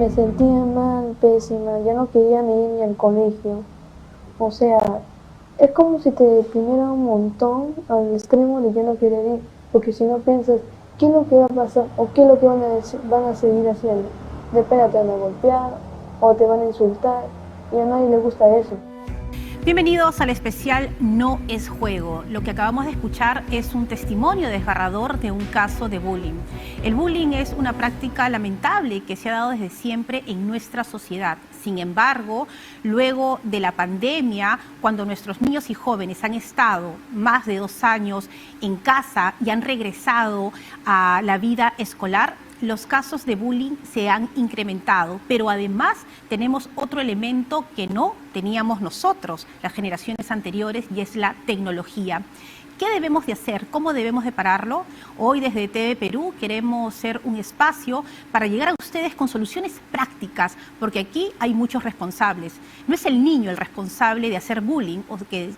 me sentía mal, pésima, ya no quería ni ir ni al colegio. O sea, es como si te deprimiera un montón al extremo de ya no querer ir, porque si no piensas, ¿qué es lo que va a pasar? ¿O qué es lo que van a seguir haciendo? De pena te van a golpear, o te van a insultar, y a nadie le gusta eso. Bienvenidos al especial No es Juego. Lo que acabamos de escuchar es un testimonio desgarrador de un caso de bullying. El bullying es una práctica lamentable que se ha dado desde siempre en nuestra sociedad. Sin embargo, luego de la pandemia, cuando nuestros niños y jóvenes han estado más de 2 años en casa y han regresado a la vida escolar, los casos de bullying se han incrementado, pero además tenemos otro elemento que no teníamos nosotros, las generaciones anteriores, y es la tecnología. ¿Qué debemos de hacer? ¿Cómo debemos de pararlo? Hoy desde TV Perú queremos ser un espacio para llegar a ustedes con soluciones prácticas, porque aquí hay muchos responsables. No es el niño el responsable de hacer bullying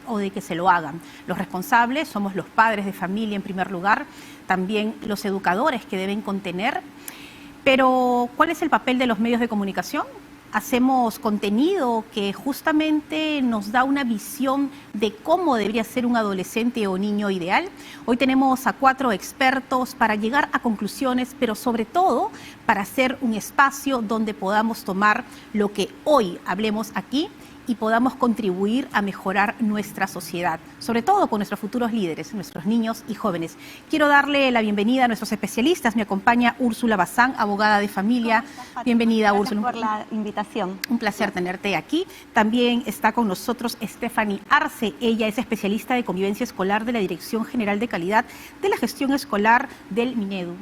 o de que se lo hagan. Los responsables somos los padres de familia en primer lugar, también los educadores que deben contener. Pero, ¿cuál es el papel de los medios de comunicación? Hacemos contenido que justamente nos da una visión de cómo debería ser un adolescente o niño ideal. Hoy tenemos a 4 expertos para llegar a conclusiones, pero sobre todo para hacer un espacio donde podamos tomar lo que hoy hablemos aquí y podamos contribuir a mejorar nuestra sociedad, sobre todo con nuestros futuros líderes, nuestros niños y jóvenes. Quiero darle la bienvenida a nuestros especialistas. Me acompaña Úrsula Bazán, abogada de familia. Bienvenida, Úrsula. Gracias por la invitación. Un placer tenerte aquí. También está con nosotros Stephanie Arce. Ella es especialista de convivencia escolar de la Dirección General de Calidad de la Gestión Escolar del Minedu.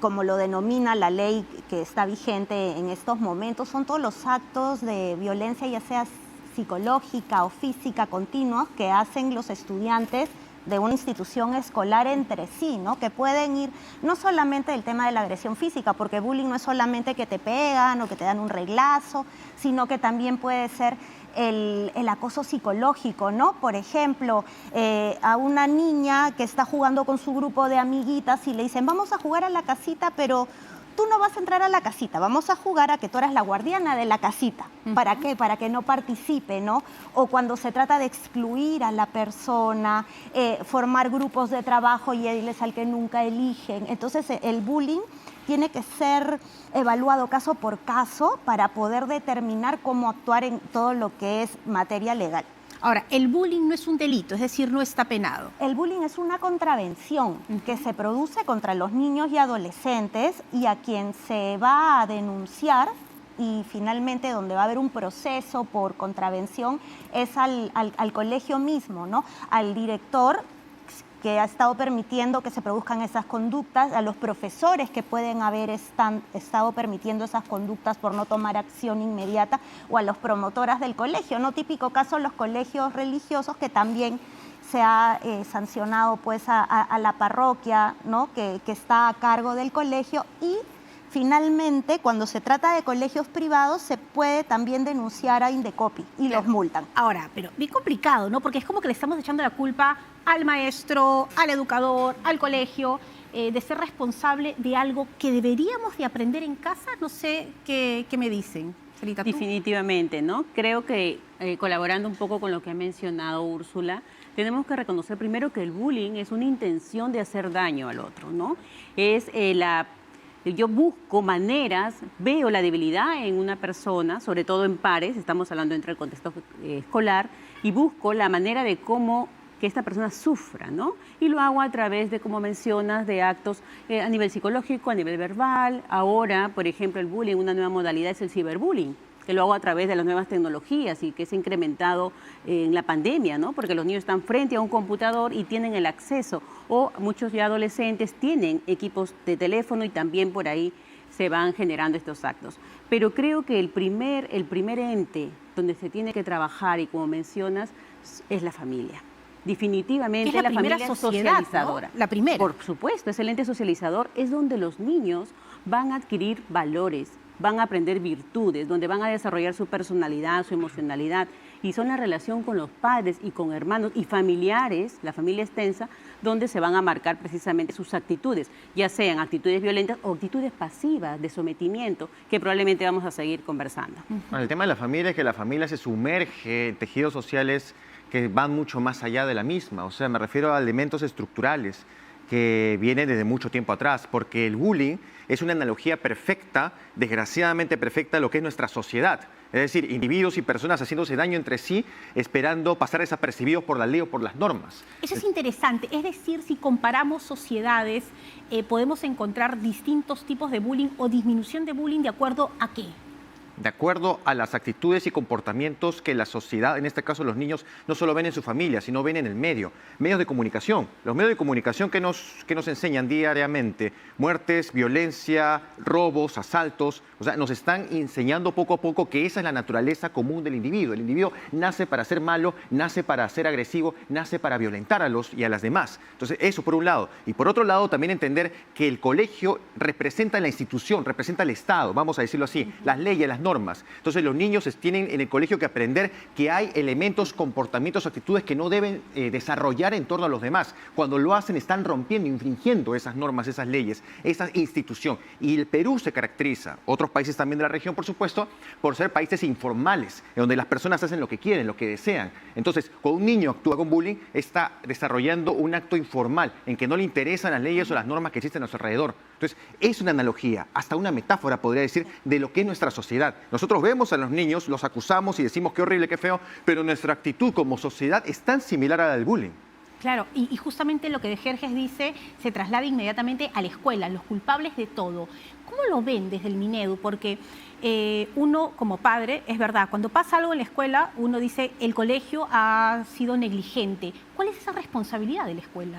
Como lo denomina la ley que está vigente en estos momentos, son todos los actos de violencia, ya sea psicológica o física continua, que hacen los estudiantes de una institución escolar entre sí, ¿no? Que pueden ir, no solamente del tema de la agresión física, porque bullying no es solamente que te pegan o que te dan un reglazo, sino que también puede ser el acoso psicológico, ¿no? Por ejemplo, a una niña que está jugando con su grupo de amiguitas y le dicen, vamos a jugar a la casita, pero tú no vas a entrar a la casita, vamos a jugar a que tú eres la guardiana de la casita. ¿Para qué? Para que no participe, ¿no? O cuando se trata de excluir a la persona, formar grupos de trabajo y irles al que nunca eligen. Entonces, el bullying tiene que ser evaluado caso por caso para poder determinar cómo actuar en todo lo que es materia legal. Ahora, el bullying no es un delito, es decir, no está penado. El bullying es una contravención que se produce contra los niños y adolescentes y a quien se va a denunciar y finalmente donde va a haber un proceso por contravención es al colegio mismo, ¿no? Al director que ha estado permitiendo que se produzcan esas conductas, a los profesores que pueden haber estado permitiendo esas conductas por no tomar acción inmediata, o a los promotoras del colegio, ¿no? Típico caso, los colegios religiosos, que también se ha sancionado pues a la parroquia, ¿no? que está a cargo del colegio. Y finalmente, cuando se trata de colegios privados, se puede también denunciar a Indecopi y los multan. Ahora, pero bien complicado, ¿no? Porque es como que le estamos echando la culpa al maestro, al educador, al colegio, de ser responsable de algo que deberíamos de aprender en casa. No sé qué me dicen. Celita, ¿tú? Definitivamente, ¿no? Creo que colaborando un poco con lo que ha mencionado Úrsula, tenemos que reconocer primero que el bullying es una intención de hacer daño al otro, ¿no? Yo busco maneras, veo la debilidad en una persona, sobre todo en pares, estamos hablando dentro del contexto escolar, y busco la manera de cómo que esta persona sufra, ¿no? Y lo hago a través de, como mencionas, de actos a nivel psicológico, a nivel verbal. Ahora, por ejemplo, el bullying, una nueva modalidad es el ciberbullying, que lo hago a través de las nuevas tecnologías y que se ha incrementado en la pandemia, ¿no? Porque los niños están frente a un computador y tienen el acceso, o muchos ya adolescentes tienen equipos de teléfono y también por ahí se van generando estos actos. Pero creo que el primer ente donde se tiene que trabajar, y como mencionas, es la familia. Definitivamente es la familia primera es sociedad, socializadora. ¿no? La primera. Por supuesto, es el ente socializador, es donde los niños van a adquirir valores, van a aprender virtudes, donde van a desarrollar su personalidad, su emocionalidad. y son la relación con los padres y con hermanos y familiares, la familia extensa, donde se van a marcar precisamente sus actitudes, ya sean actitudes violentas o actitudes pasivas de sometimiento, que probablemente vamos a seguir conversando. Bueno, el tema de la familia es que la familia se sumerge en tejidos sociales que van mucho más allá de la misma. O sea, me refiero a elementos estructurales que vienen desde mucho tiempo atrás, porque el bullying es una analogía perfecta, desgraciadamente perfecta, de lo que es nuestra sociedad. Es decir, individuos y personas haciéndose daño entre sí, esperando pasar desapercibidos por la ley o por las normas. Eso es interesante, es decir, si comparamos sociedades, podemos encontrar distintos tipos de bullying o disminución de bullying de acuerdo a qué. De acuerdo a las actitudes y comportamientos que la sociedad, en este caso los niños, no solo ven en su familia, sino ven en el medio. Medios de comunicación. Los medios de comunicación que nos enseñan diariamente, muertes, violencia, robos, asaltos, o sea, nos están enseñando poco a poco que esa es la naturaleza común del individuo. El individuo nace para ser malo, nace para ser agresivo, nace para violentar a los y a las demás. Entonces, eso por un lado. Y por otro lado, también entender que el colegio representa la institución, representa el Estado, vamos a decirlo así, las leyes, las normas. Entonces los niños tienen en el colegio que aprender que hay elementos, comportamientos, actitudes que no deben desarrollar en torno a los demás. Cuando lo hacen están rompiendo, infringiendo esas normas, esas leyes, esa institución. Y el Perú se caracteriza, otros países también de la región por supuesto, por ser países informales, en donde las personas hacen lo que quieren, lo que desean. Entonces, cuando un niño actúa con bullying, está desarrollando un acto informal, en que no le interesan las leyes o las normas que existen a su alrededor. Entonces, es una analogía, hasta una metáfora podría decir, de lo que es nuestra sociedad. Nosotros vemos a los niños, los acusamos y decimos qué horrible, qué feo, pero nuestra actitud como sociedad es tan similar a la del bullying. Claro, y justamente lo que de Jerjes dice se traslada inmediatamente a la escuela, los culpables de todo. ¿Cómo lo ven desde el Minedu? Porque uno como padre, es verdad, cuando pasa algo en la escuela, uno dice el colegio ha sido negligente. ¿Cuál es esa responsabilidad de la escuela?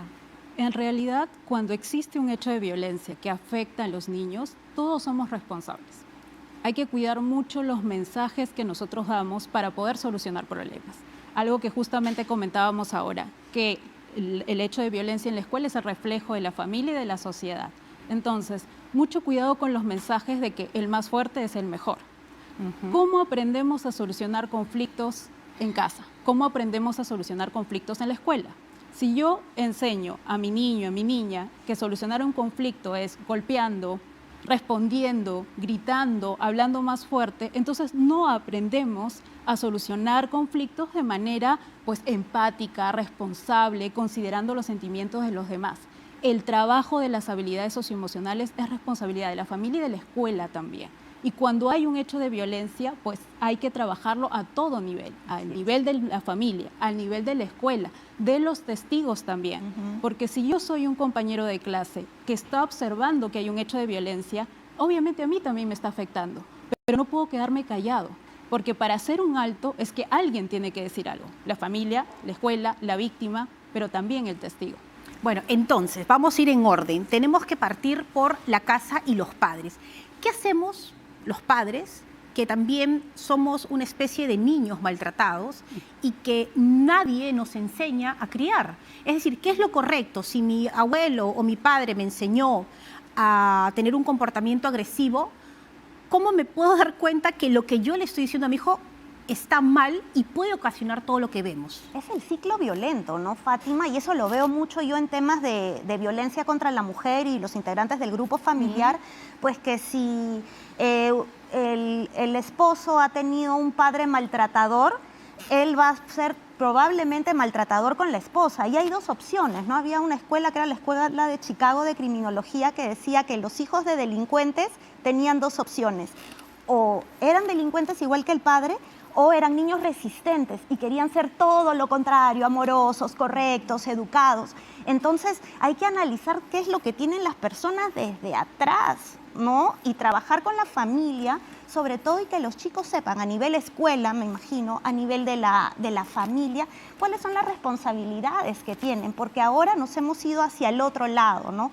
En realidad, cuando existe un hecho de violencia que afecta a los niños, todos somos responsables. Hay que cuidar mucho los mensajes que nosotros damos para poder solucionar problemas. Algo que justamente comentábamos ahora, que el hecho de violencia en la escuela es el reflejo de la familia y de la sociedad. Entonces, mucho cuidado con los mensajes de que el más fuerte es el mejor. ¿Cómo aprendemos a solucionar conflictos en casa? ¿Cómo aprendemos a solucionar conflictos en la escuela? Si yo enseño a mi niño, a mi niña, que solucionar un conflicto es golpeando, respondiendo, gritando, hablando más fuerte, entonces no aprendemos a solucionar conflictos de manera pues empática, responsable, considerando los sentimientos de los demás. El trabajo de las habilidades socioemocionales es responsabilidad de la familia y de la escuela también. Y cuando hay un hecho de violencia, pues hay que trabajarlo a todo nivel, al nivel de la familia, al nivel de la escuela, de los testigos también. Porque si yo soy un compañero de clase que está observando que hay un hecho de violencia, obviamente a mí también me está afectando, pero no puedo quedarme callado, porque para hacer un alto es que alguien tiene que decir algo, la familia, la escuela, la víctima, pero también el testigo. Bueno, entonces, vamos a ir en orden. Tenemos que partir por la casa y los padres. ¿Qué hacemos los padres, que también somos una especie de niños maltratados y que nadie nos enseña a criar? Es decir, ¿qué es lo correcto? Si mi abuelo o mi padre me enseñó a tener un comportamiento agresivo, ¿cómo me puedo dar cuenta que lo que yo le estoy diciendo a mi hijo está mal y puede ocasionar todo lo que vemos? Es el ciclo violento, ¿no, Fátima? Y eso lo veo mucho yo en temas de violencia contra la mujer y los integrantes del grupo familiar, pues que si el esposo ha tenido un padre maltratador, él va a ser probablemente maltratador con la esposa. Y hay dos opciones, ¿no? Había una escuela que era la Escuela de Chicago de Criminología que decía que los hijos de delincuentes tenían dos opciones. O eran delincuentes igual que el padre, o eran niños resistentes y querían ser todo lo contrario, amorosos, correctos, educados. Entonces hay que analizar qué es lo que tienen las personas desde atrás, ¿no? Y trabajar con la familia, sobre todo, y que los chicos sepan a nivel escuela, me imagino, a nivel de la familia, cuáles son las responsabilidades que tienen, porque ahora nos hemos ido hacia el otro lado, ¿no?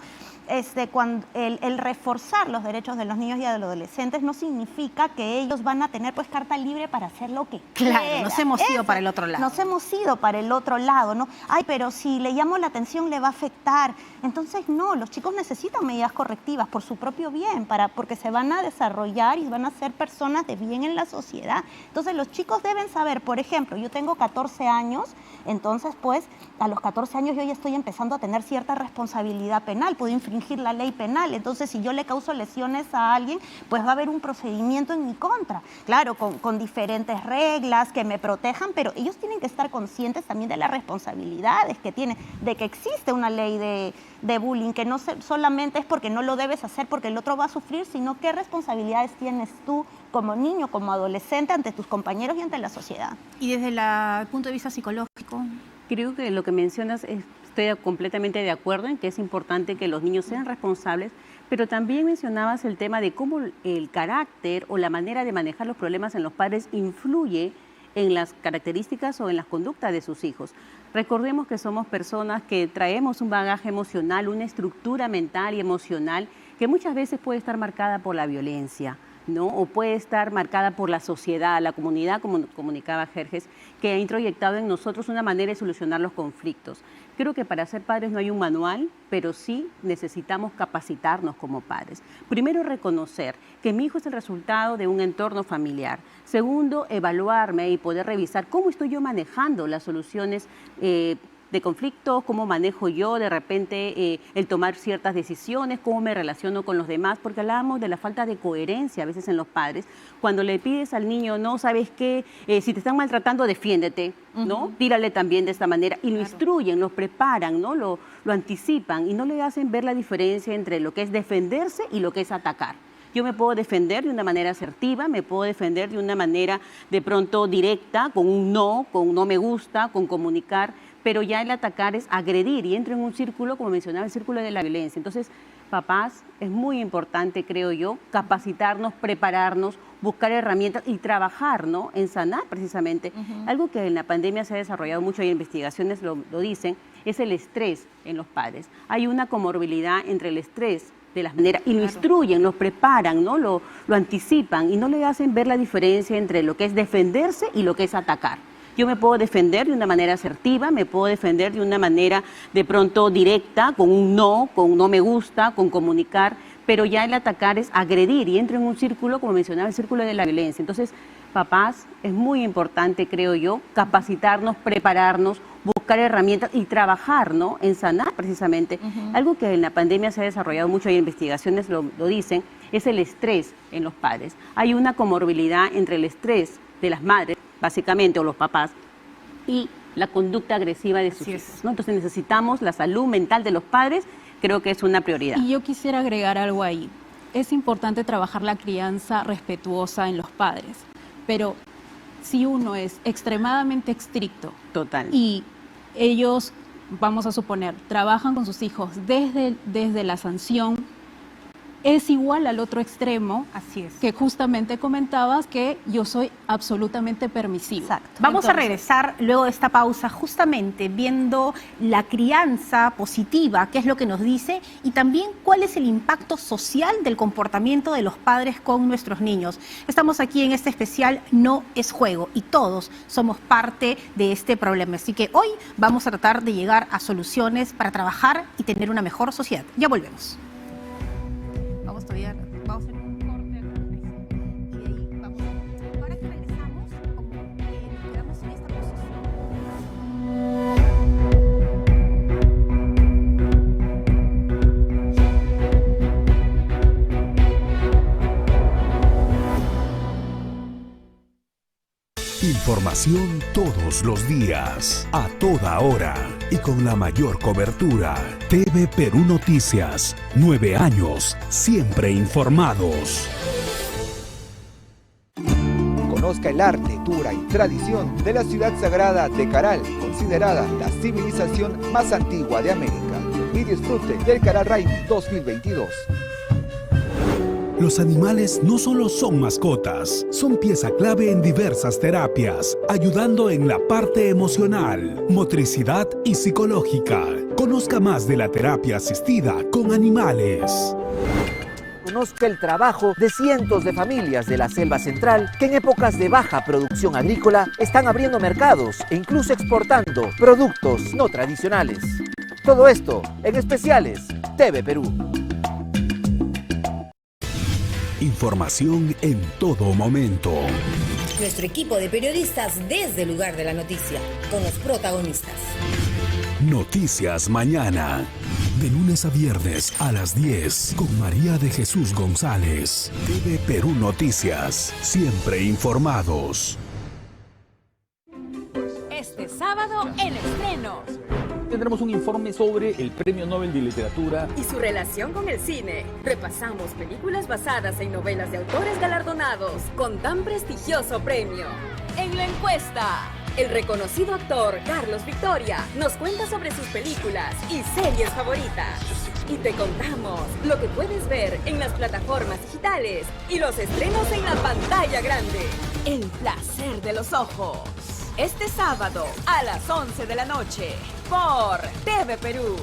el reforzar los derechos de los niños y de los adolescentes no significa que ellos van a tener pues carta libre para hacer lo que quieran. Claro, nos hemos ido para el otro lado. Nos hemos ido para el otro lado, ¿no? Ay, pero si le llamo la atención le va a afectar. Entonces, no, los chicos necesitan medidas correctivas por su propio bien, porque se van a desarrollar y van a ser personas de bien en la sociedad. Entonces, los chicos deben saber, por ejemplo, yo tengo 14 años, entonces, pues, a los 14 años yo ya estoy empezando a tener cierta responsabilidad penal, puedo infringir la ley penal. Entonces, si yo le causo lesiones a alguien, pues va a haber un procedimiento en mi contra. Claro, con diferentes reglas que me protejan, pero ellos tienen que estar conscientes también de las responsabilidades que tienen, de que existe una ley de bullying, que no solamente es porque no lo debes hacer porque el otro va a sufrir, sino qué responsabilidades tienes tú como niño, como adolescente, ante tus compañeros y ante la sociedad. Y desde el punto de vista psicológico. Creo que lo que mencionas, estoy completamente de acuerdo en que es importante que los niños sean responsables, pero también mencionabas el tema de cómo el carácter o la manera de manejar los problemas en los padres influye en las características o en las conductas de sus hijos. Recordemos que somos personas que traemos un bagaje emocional, una estructura mental y emocional que muchas veces puede estar marcada por la violencia, ¿no? O puede estar marcada por la sociedad, la comunidad, como comunicaba Jerjes, que ha introyectado en nosotros una manera de solucionar los conflictos. Creo que para ser padres no hay un manual, pero sí necesitamos capacitarnos como padres. Primero, reconocer que mi hijo es el resultado de un entorno familiar. Segundo, evaluarme y poder revisar cómo estoy yo manejando las soluciones de conflictos, cómo manejo yo de repente el tomar ciertas decisiones, cómo me relaciono con los demás, porque hablábamos de la falta de coherencia a veces en los padres. Cuando le pides al niño, no, ¿sabes qué? Si te están maltratando, defiéndete, ¿no? Tírale también de esta manera. Y lo instruyen, lo preparan, ¿no? Lo anticipan y no le hacen ver la diferencia entre lo que es defenderse y lo que es atacar. Yo me puedo defender de una manera asertiva, me puedo defender de una manera de pronto directa, con un no me gusta, con comunicar, pero ya el atacar es agredir y entra en un círculo, como mencionaba, el círculo de la violencia. Entonces, papás, es muy importante, creo yo, capacitarnos, prepararnos, buscar herramientas y trabajar, ¿no?, en sanar precisamente. Algo que en la pandemia se ha desarrollado mucho y investigaciones lo dicen, es el estrés en los padres. Hay una comorbilidad entre el estrés de las maneras, y lo instruyen, lo preparan, ¿no? Lo anticipan y no le hacen ver la diferencia entre lo que es defenderse y lo que es atacar. Yo me puedo defender de una manera asertiva, me puedo defender de una manera de pronto directa, con un no me gusta, con comunicar, pero ya el atacar es agredir y entra en un círculo, como mencionaba, el círculo de la violencia. Entonces, papás, es muy importante, creo yo, capacitarnos, prepararnos, buscar herramientas y trabajar, ¿no?, en sanar precisamente. Algo que en la pandemia se ha desarrollado mucho y investigaciones lo dicen, es el estrés en los padres. Hay una comorbilidad entre el estrés de las madres, básicamente, o los papás, y la conducta agresiva de sus hijos, ¿no? Entonces necesitamos la salud mental de los padres, creo que es una prioridad. Y yo quisiera agregar algo ahí. Es importante trabajar la crianza respetuosa en los padres, pero si uno es extremadamente estricto y ellos, vamos a suponer, trabajan con sus hijos desde la sanción, es igual al otro extremo. Así es. Que justamente comentabas que yo soy absolutamente permisivo. Exacto. Vamos a regresar luego de esta pausa justamente viendo la crianza positiva, qué es lo que nos dice, y también cuál es el impacto social del comportamiento de los padres con nuestros niños. Estamos aquí en este especial No es Juego y todos somos parte de este problema. Así que hoy vamos a tratar de llegar a soluciones para trabajar y tener una mejor sociedad. Ya volvemos. Vamos a hacer un corte y de ahí vamos. Ahora que regresamos, como nos quedamos en esta posición. Información todos los días, a toda hora y con la mayor cobertura. TV Perú Noticias, 9 años, siempre informados. Conozca el arte, cultura y tradición de la ciudad sagrada de Caral, considerada la civilización más antigua de América. Y disfrute del Caral Raimi 2022. Los animales no solo son mascotas, son pieza clave en diversas terapias, ayudando en la parte emocional, motricidad y psicológica. Conozca más de la terapia asistida con animales. Conozca el trabajo de cientos de familias de la selva central que en épocas de baja producción agrícola están abriendo mercados e incluso exportando productos no tradicionales. Todo esto en especiales TV Perú. Información en todo momento. Nuestro equipo de periodistas desde el lugar de la noticia, con los protagonistas. Noticias Mañana. De lunes a viernes a las 10 con María de Jesús González. TV Perú Noticias. Siempre informados. Este sábado, el estreno. Tendremos un informe sobre el Premio Nobel de Literatura Y su relación con el cine. Repasamos películas basadas en novelas de autores galardonados con tan prestigioso premio. En la encuesta, el reconocido actor Carlos Victoria nos cuenta sobre sus películas y series favoritas. Y te contamos lo que puedes ver en las plataformas digitales y los estrenos en la pantalla grande. El placer de los ojos. Este sábado a las 11 de la noche por TV Perú.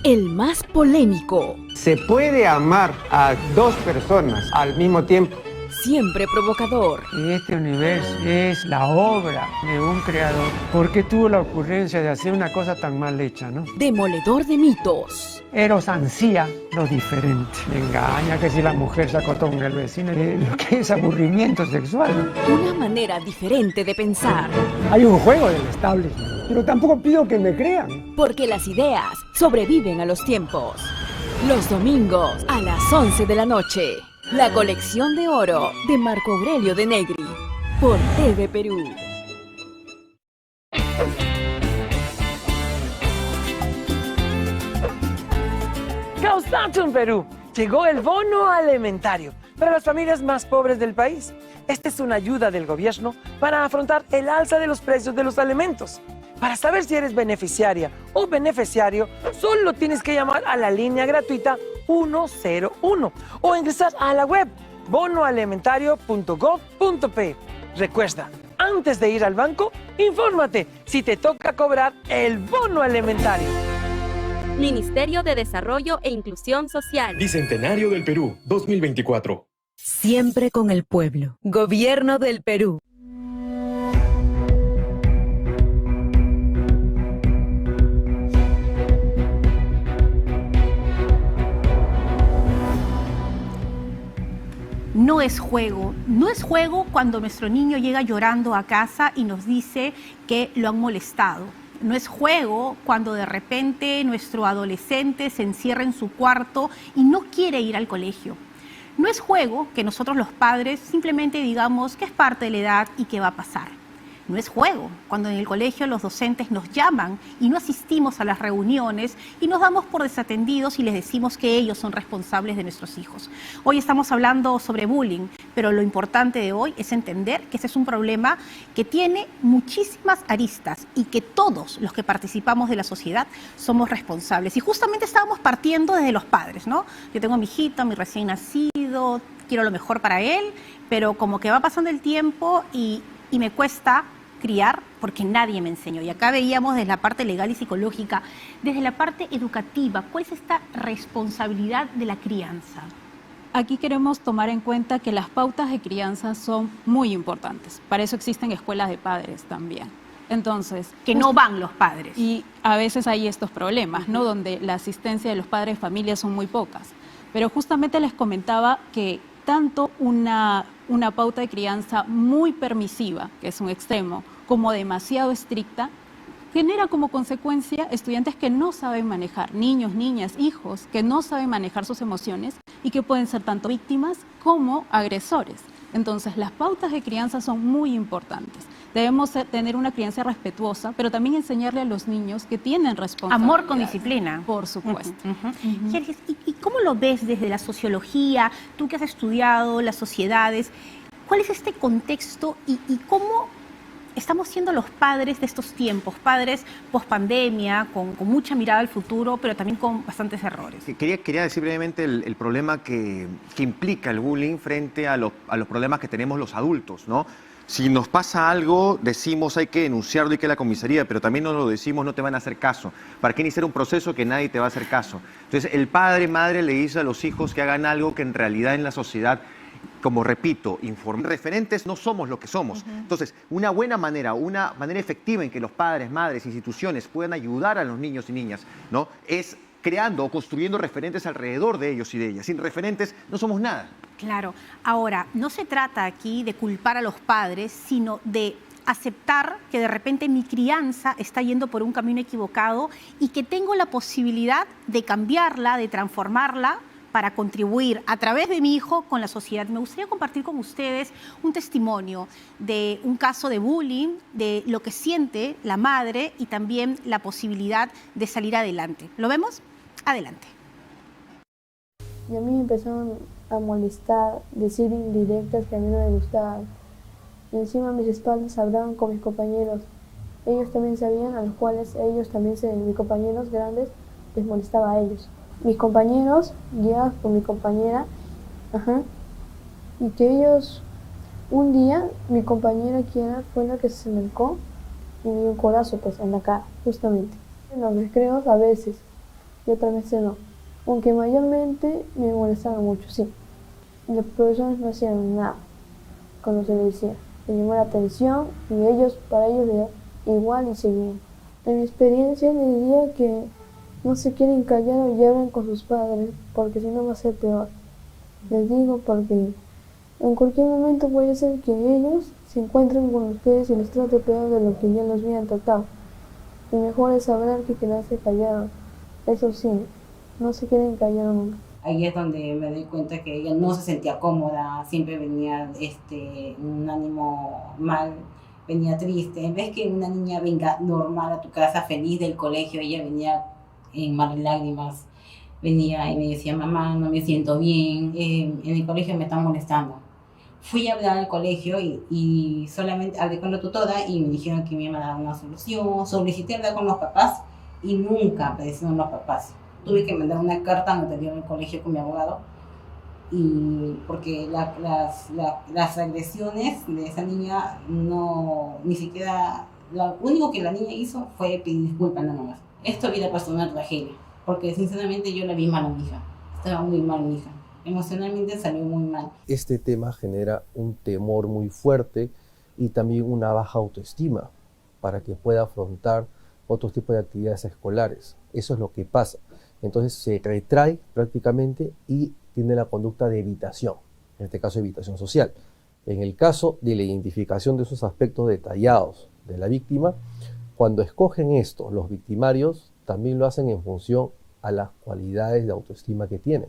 El más polémico. Se puede amar a dos personas al mismo tiempo. Siempre provocador. Este universo es la obra de un creador. ¿Por qué tuvo la ocurrencia de hacer una cosa tan mal hecha, no? Demoledor de mitos. Eros ansía lo diferente. Me engaña que si la mujer se acostó con el vecino, lo que es aburrimiento sexual. Una manera diferente de pensar. Hay un juego del establishment, pero tampoco pido que me crean. Porque las ideas sobreviven a los tiempos. Los domingos a las 11 de la noche. La colección de oro de Marco Aurelio de Negri por TV Perú. Gaustatum Perú. Llegó el bono alimentario para las familias más pobres del país. Esta es una ayuda del gobierno para afrontar el alza de los precios de los alimentos. Para saber si eres beneficiaria o beneficiario, solo tienes que llamar a la línea gratuita 101 o ingresar a la web bonoalimentario.gov.p. Recuerda, antes de ir al banco, infórmate si te toca cobrar el bono alimentario. Ministerio de Desarrollo e Inclusión Social. Bicentenario del Perú, 2024. Siempre con el pueblo. Gobierno del Perú. No es juego. No es juego cuando nuestro niño llega llorando a casa y nos dice que lo han molestado. No es juego cuando de repente nuestro adolescente se encierra en su cuarto y no quiere ir al colegio. No es juego que nosotros los padres simplemente digamos que es parte de la edad y que va a pasar. No es juego cuando en el colegio los docentes nos llaman y no asistimos a las reuniones y nos damos por desatendidos y les decimos que ellos son responsables de nuestros hijos. Hoy estamos hablando sobre bullying, pero lo importante de hoy es entender que ese es un problema que tiene muchísimas aristas y que todos los que participamos de la sociedad somos responsables. Y justamente estábamos partiendo desde los padres, ¿no? Yo tengo a mi hijito, a mi recién nacido, quiero lo mejor para él, pero como que va pasando el tiempo y me cuesta criar porque nadie me enseñó. Y acá veíamos desde la parte legal y psicológica, desde la parte educativa, ¿cuál es esta responsabilidad de la crianza? Aquí queremos tomar en cuenta que las pautas de crianza son muy importantes. Para eso existen escuelas de padres también. Entonces, que no van los padres. Y a veces hay estos problemas, ¿no? Donde la asistencia de los padres de familia son muy pocas. Pero justamente les comentaba que tanto una pauta de crianza muy permisiva, que es un extremo, como demasiado estricta, genera como consecuencia estudiantes que no saben manejar, niños, niñas, hijos, que no saben manejar sus emociones y que pueden ser tanto víctimas como agresores. Entonces, las pautas de crianza son muy importantes. Debemos tener una crianza respetuosa, pero también enseñarle a los niños que tienen responsabilidad. Amor con disciplina. Por supuesto. ¿Y cómo lo ves desde la sociología? Tú que has estudiado las sociedades, ¿cuál es este contexto y cómo estamos siendo los padres de estos tiempos? Padres post-pandemia, con mucha mirada al futuro, pero también con bastantes errores. Quería decir brevemente el problema que implica el bullying frente a los problemas que tenemos los adultos, ¿no? Si nos pasa algo, decimos hay que denunciarlo, hay que ir a la comisaría, pero también no lo decimos, no te van a hacer caso. ¿Para qué iniciar un proceso que nadie te va a hacer caso? Entonces, el padre, madre le dice a los hijos que hagan algo que en realidad en la sociedad, como repito, referentes no somos lo que somos. Entonces, una buena manera, una manera efectiva en que los padres, madres, instituciones puedan ayudar a los niños y niñas, ¿no?, es creando o construyendo referentes alrededor de ellos y de ellas. Sin referentes no somos nada. Claro. Ahora, no se trata aquí de culpar a los padres, sino de aceptar que de repente mi crianza está yendo por un camino equivocado y que tengo la posibilidad de cambiarla, de transformarla para contribuir a través de mi hijo con la sociedad. Me gustaría compartir con ustedes un testimonio de un caso de bullying, de lo que siente la madre y también la posibilidad de salir adelante. ¿Lo vemos? Adelante. Y a mí me empezaron a molestar, decir indirectas que a mí no me gustaban. Y encima a mis espaldas hablaban con mis compañeros. Ellos también sabían, a los cuales ellos también, mis compañeros grandes, les molestaba a ellos. Mis compañeros, guiados por mi compañera, y que ellos, un día, mi compañera Kiara fue la que se acercó y me dio un codazo pues en la cara, justamente. En los recreos a veces, y otras veces no. Aunque mayormente me molestaban mucho, sí. Y los profesores no hacían nada cuando se les decía. Se llamó la atención y ellos, para ellos era igual y seguían. En mi experiencia les diría que no se quieren callar y hablan con sus padres, porque si no va a ser peor. Les digo porque en cualquier momento puede ser que ellos se encuentren con ustedes y les trate peor de lo que ya los habían tratado. Y mejor es hablar que quedarse callado. Eso sí, no se quieren callar nunca. Ahí es donde me doy cuenta que ella no se sentía cómoda, siempre venía un ánimo mal, venía triste. En vez que una niña venga normal a tu casa, feliz del colegio, ella venía en mar de lágrimas, venía y me decía, mamá, no me siento bien, en el colegio me están molestando. Fui a hablar al colegio y solamente hablé con la tutora y me dijeron que me iban a dar una solución. Solicité hablar con los papás y nunca aparecieron los papás. Tuve que mandar una carta notaria al colegio con mi abogado porque las agresiones de esa niña ni siquiera, lo único que la niña hizo fue pedir disculpas nada más. Esto hubiera pasado una tragedia, porque sinceramente yo la vi mal a mi hija, estaba muy mal mi hija, emocionalmente salió muy mal. Este tema genera un temor muy fuerte y también una baja autoestima para que pueda afrontar otros tipos de actividades escolares. Eso es lo que pasa. Entonces se retrae prácticamente y tiene la conducta de evitación, en este caso evitación social. En el caso de la identificación de esos aspectos detallados de la víctima, cuando escogen esto, los victimarios también lo hacen en función a las cualidades de autoestima que tienen.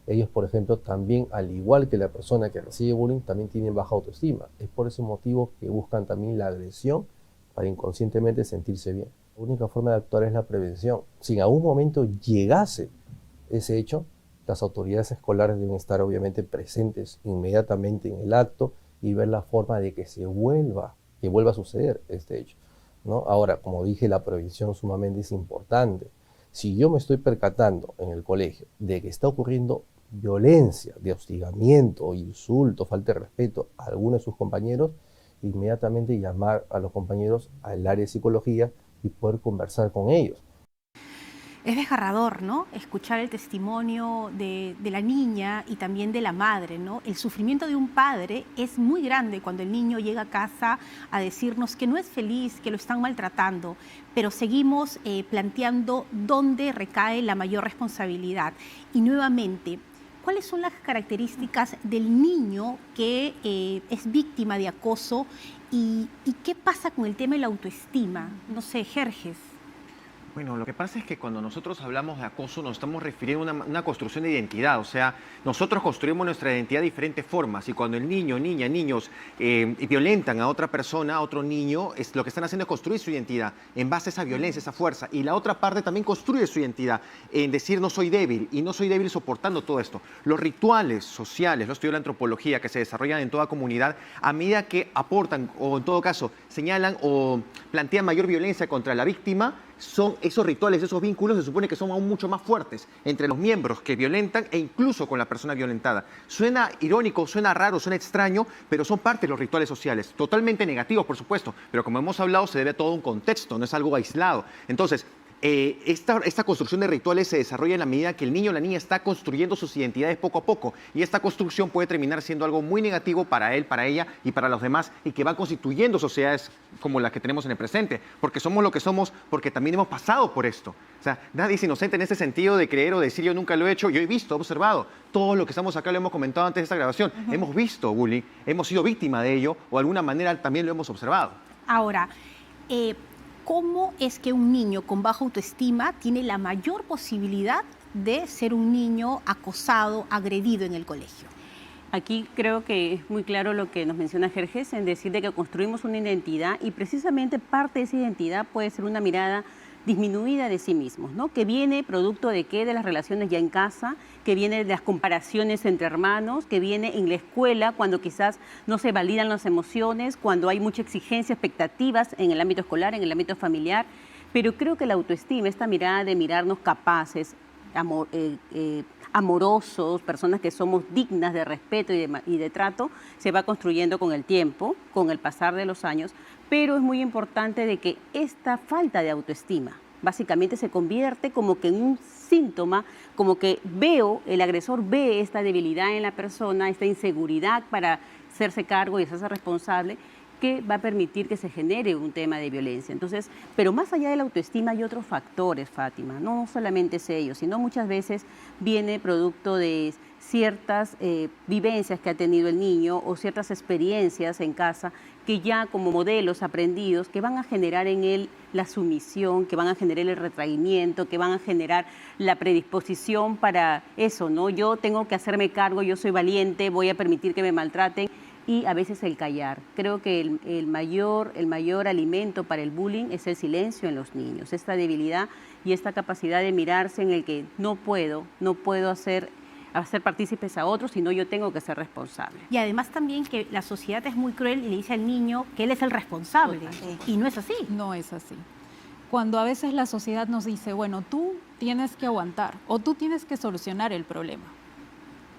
Ellos, por ejemplo, también, al igual que la persona que recibe bullying, también tienen baja autoestima. Es por ese motivo que buscan también la agresión para inconscientemente sentirse bien. La única forma de actuar es la prevención. Si en algún momento llegase ese hecho, las autoridades escolares deben estar obviamente presentes inmediatamente en el acto y ver la forma de que vuelva a suceder este hecho, ¿no? Ahora, como dije, la prevención sumamente es importante. Si yo me estoy percatando en el colegio de que está ocurriendo violencia, de hostigamiento, insulto, falta de respeto a alguno de sus compañeros, inmediatamente llamar a los compañeros al área de psicología y poder conversar con ellos. Es desgarrador, ¿no?, escuchar el testimonio de la niña y también de la madre, ¿no? El sufrimiento de un padre es muy grande cuando el niño llega a casa a decirnos que no es feliz, que lo están maltratando, pero seguimos planteando dónde recae la mayor responsabilidad. Y nuevamente, ¿cuáles son las características del niño que es víctima de acoso y qué pasa con el tema de la autoestima? No sé, Jerjes. Bueno, lo que pasa es que cuando nosotros hablamos de acoso nos estamos refiriendo a una construcción de identidad. O sea, nosotros construimos nuestra identidad de diferentes formas y cuando el niño, niña, niños violentan a otra persona, a otro niño, lo que están haciendo es construir su identidad en base a esa violencia, esa fuerza. Y la otra parte también construye su identidad en decir no soy débil y no soy débil soportando todo esto. Los rituales sociales, lo estudio la antropología, que se desarrollan en toda comunidad, a medida que aportan o en todo caso señalan o plantean mayor violencia contra la víctima, esos rituales, esos vínculos se supone que son aún mucho más fuertes entre los miembros que violentan e incluso con la persona violentada. Suena irónico, suena raro, suena extraño, pero son parte de los rituales sociales. Totalmente negativos, por supuesto, pero como hemos hablado, se debe a todo un contexto, no es algo aislado. Entonces, esta construcción de rituales se desarrolla en la medida que el niño o la niña está construyendo sus identidades poco a poco, y esta construcción puede terminar siendo algo muy negativo para él, para ella y para los demás, y que va constituyendo sociedades como la que tenemos en el presente, porque somos lo que somos porque también hemos pasado por esto. O sea, nadie es inocente en ese sentido de creer o decir yo nunca lo he hecho. Yo he visto, he observado, todo lo que estamos acá lo hemos comentado antes de esta grabación. Hemos visto bullying, hemos sido víctima de ello o de alguna manera también lo hemos observado. Ahora, ¿cómo es que un niño con baja autoestima tiene la mayor posibilidad de ser un niño acosado, agredido en el colegio? Aquí creo que es muy claro lo que nos menciona Jerjes en decir de que construimos una identidad y precisamente parte de esa identidad puede ser una mirada disminuida de sí mismos, ¿no? Que viene producto de qué, de las relaciones ya en casa, que viene de las comparaciones entre hermanos, que viene en la escuela cuando quizás no se validan las emociones, cuando hay mucha exigencia, expectativas en el ámbito escolar, en el ámbito familiar. Pero creo que la autoestima, esta mirada de mirarnos capaces, amorosos, personas que somos dignas de respeto y de trato, se va construyendo con el tiempo, con el pasar de los años, pero es muy importante de que esta falta de autoestima básicamente se convierte como que en un síntoma, como que el agresor ve esta debilidad en la persona, esta inseguridad para hacerse cargo y hacerse responsable, que va a permitir que se genere un tema de violencia. Entonces, pero más allá de la autoestima hay otros factores, Fátima, no solamente es ello, sino muchas veces viene producto de ciertas vivencias que ha tenido el niño o ciertas experiencias en casa que ya como modelos aprendidos que van a generar en él la sumisión, que van a generar el retraimiento, que van a generar la predisposición para eso, ¿no? Yo tengo que hacerme cargo, yo soy valiente, voy a permitir que me maltraten. Y a veces el callar. Creo que el mayor alimento para el bullying es el silencio en los niños, esta debilidad y esta capacidad de mirarse en el que no puedo hacer partícipes a otros, sino yo tengo que ser responsable. Y además también que la sociedad es muy cruel y le dice al niño que él es el responsable. Y no es así. No es así. Cuando a veces la sociedad nos dice, bueno, tú tienes que aguantar o tú tienes que solucionar el problema.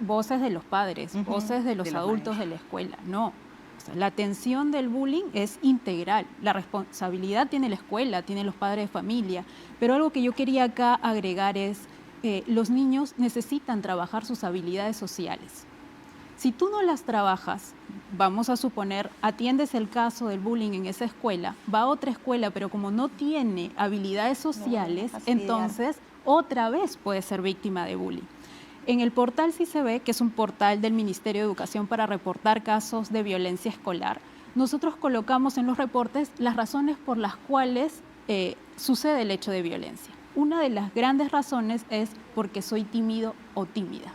Voces de los padres, voces de los adultos de la escuela. No, o sea, la atención del bullying es integral. La responsabilidad tiene la escuela, tiene los padres de familia. Pero algo que yo quería acá agregar es, los niños necesitan trabajar sus habilidades sociales. Si tú no las trabajas, vamos a suponer, atiendes el caso del bullying en esa escuela, va a otra escuela, pero como no tiene habilidades sociales, entonces otra vez puede ser víctima de bullying. En el portal sí se ve, que es un portal del Ministerio de Educación para reportar casos de violencia escolar. Nosotros colocamos en los reportes las razones por las cuales sucede el hecho de violencia. Una de las grandes razones es porque soy tímido o tímida.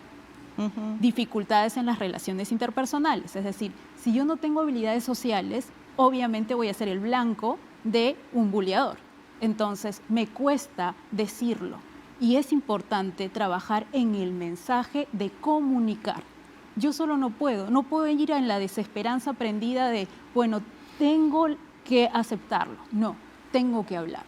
Dificultades en las relaciones interpersonales, es decir, si yo no tengo habilidades sociales, obviamente voy a ser el blanco de un bulleador. Entonces, me cuesta decirlo. Y es importante trabajar en el mensaje de comunicar. Yo solo no puedo ir en la desesperanza aprendida de, bueno, tengo que aceptarlo. No, tengo que hablar.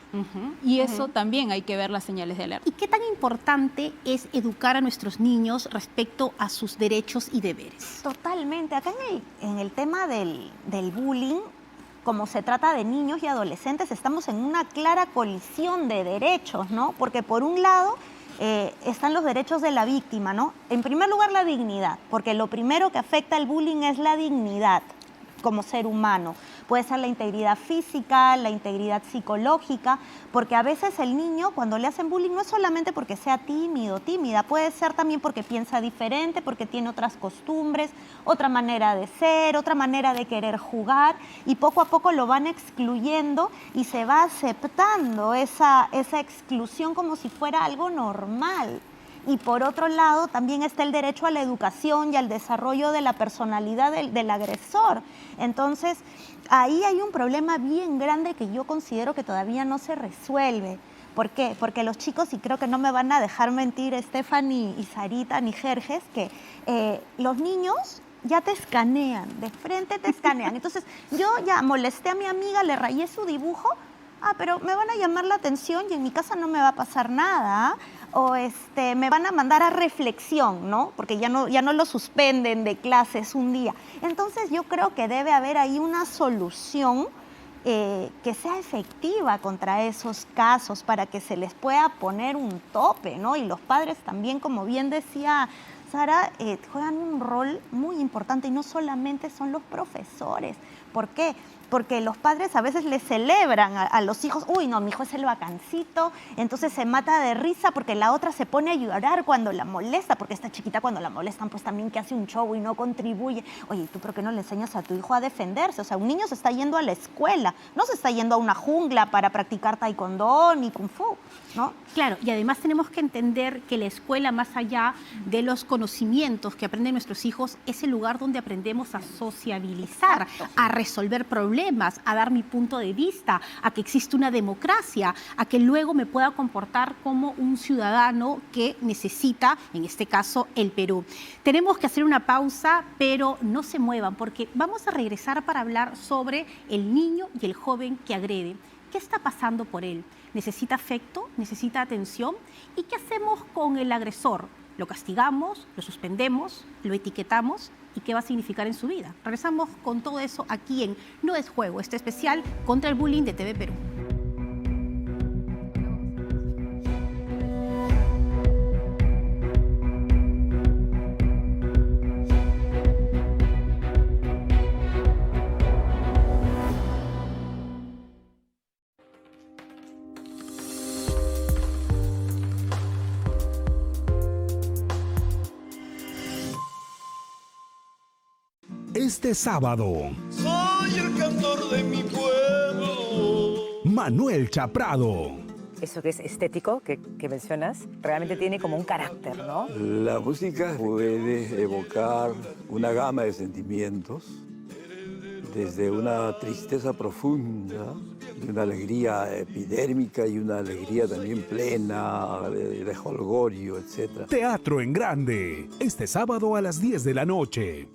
Y eso también hay que ver las señales de alerta. ¿Y qué tan importante es educar a nuestros niños respecto a sus derechos y deberes? Totalmente. Acá en el tema del bullying, como se trata de niños y adolescentes, estamos en una clara colisión de derechos, ¿no? Porque por un lado están los derechos de la víctima, ¿no? En primer lugar, la dignidad, porque lo primero que afecta al bullying es la dignidad como ser humano. Puede ser la integridad física, la integridad psicológica, porque a veces el niño cuando le hacen bullying no es solamente porque sea tímido, tímida, puede ser también porque piensa diferente, porque tiene otras costumbres, otra manera de ser, otra manera de querer jugar, y poco a poco lo van excluyendo y se va aceptando esa exclusión como si fuera algo normal. Y por otro lado, también está el derecho a la educación y al desarrollo de la personalidad del agresor. Entonces, ahí hay un problema bien grande que yo considero que todavía no se resuelve. ¿Por qué? Porque los chicos, y creo que no me van a dejar mentir Stephanie y Sarita ni Jerjes, que los niños ya te escanean, de frente te escanean. Entonces, yo ya molesté a mi amiga, le rayé su dibujo, pero me van a llamar la atención y en mi casa no me va a pasar nada, o me van a mandar a reflexión, ¿no? Porque ya no lo suspenden de clases un día. Entonces yo creo que debe haber ahí una solución que sea efectiva contra esos casos para que se les pueda poner un tope, ¿no? Y los padres también, como bien decía Sara, juegan un rol muy importante y no solamente son los profesores. ¿Por qué? Porque los padres a veces les celebran a los hijos, uy, no, mi hijo es el bacancito, entonces se mata de risa porque la otra se pone a llorar cuando la molesta, porque esta chiquita cuando la molestan, pues también que hace un show y no contribuye. Oye, ¿y tú por qué no le enseñas a tu hijo a defenderse? O sea, un niño se está yendo a la escuela, no se está yendo a una jungla para practicar taekwondo ni kung fu, ¿no? Claro, y además tenemos que entender que la escuela, más allá de los conocimientos que aprenden nuestros hijos, es el lugar donde aprendemos a sociabilizar, a resolver problemas, a dar mi punto de vista, a que existe una democracia, a que luego me pueda comportar como un ciudadano que necesita, en este caso, el Perú. Tenemos que hacer una pausa, pero no se muevan, porque vamos a regresar para hablar sobre el niño y el joven que agrede. ¿Qué está pasando por él? ¿Necesita afecto? ¿Necesita atención? ¿Y qué hacemos con el agresor? ¿Lo castigamos? ¿Lo suspendemos? ¿Lo etiquetamos? ¿Y qué va a significar en su vida? Regresamos con todo eso aquí en No es Juego, este especial contra el bullying de TV Perú. Este sábado, soy el cantor de mi pueblo. Manuel Chaprado. Eso que es estético, que mencionas, realmente tiene como un carácter, ¿no? La música puede evocar una gama de sentimientos, desde una tristeza profunda, de una alegría epidérmica y una alegría también plena, de jolgorio, etc. Teatro en Grande, este sábado a las 10 de la noche.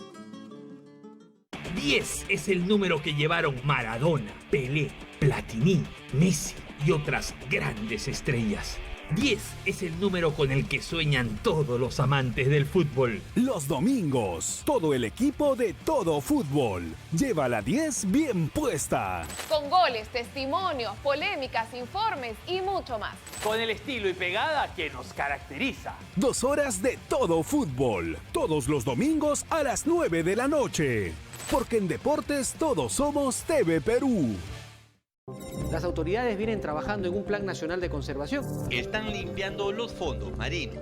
10 es el número que llevaron Maradona, Pelé, Platini, Messi y otras grandes estrellas. 10 es el número con el que sueñan todos los amantes del fútbol. Los domingos, todo el equipo de Todo Fútbol lleva la 10 bien puesta. Con goles, testimonios, polémicas, informes y mucho más. Con el estilo y pegada que nos caracteriza. 2 horas de Todo Fútbol, todos los domingos a las 9 de la noche. Porque en deportes todos somos TV Perú. Las autoridades vienen trabajando en un plan nacional de conservación. Están limpiando los fondos marinos.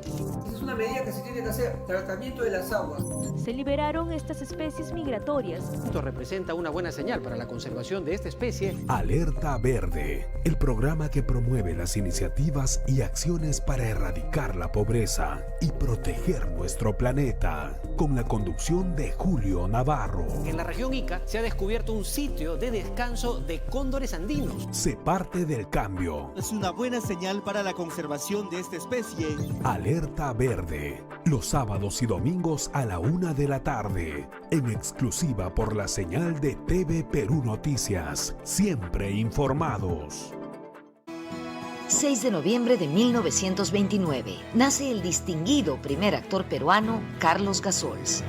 Es una medida que se tiene que hacer, tratamiento de las aguas. Se liberaron estas especies migratorias. Esto representa una buena señal para la conservación de esta especie. Alerta Verde, el programa que promueve las iniciativas y acciones para erradicar la pobreza y proteger nuestro planeta, con la conducción de Julio Navarro. En la región Ica se ha descubierto un sitio de descanso de cóndores andinos. Se parte del cambio. Es una buena señal para la conservación de esta especie. Alerta Verde, los sábados y domingos a la 1 de la tarde, en exclusiva por la señal de TV Perú Noticias, siempre informados. 6 de noviembre de 1929, nace el distinguido primer actor peruano Carlos Gasols.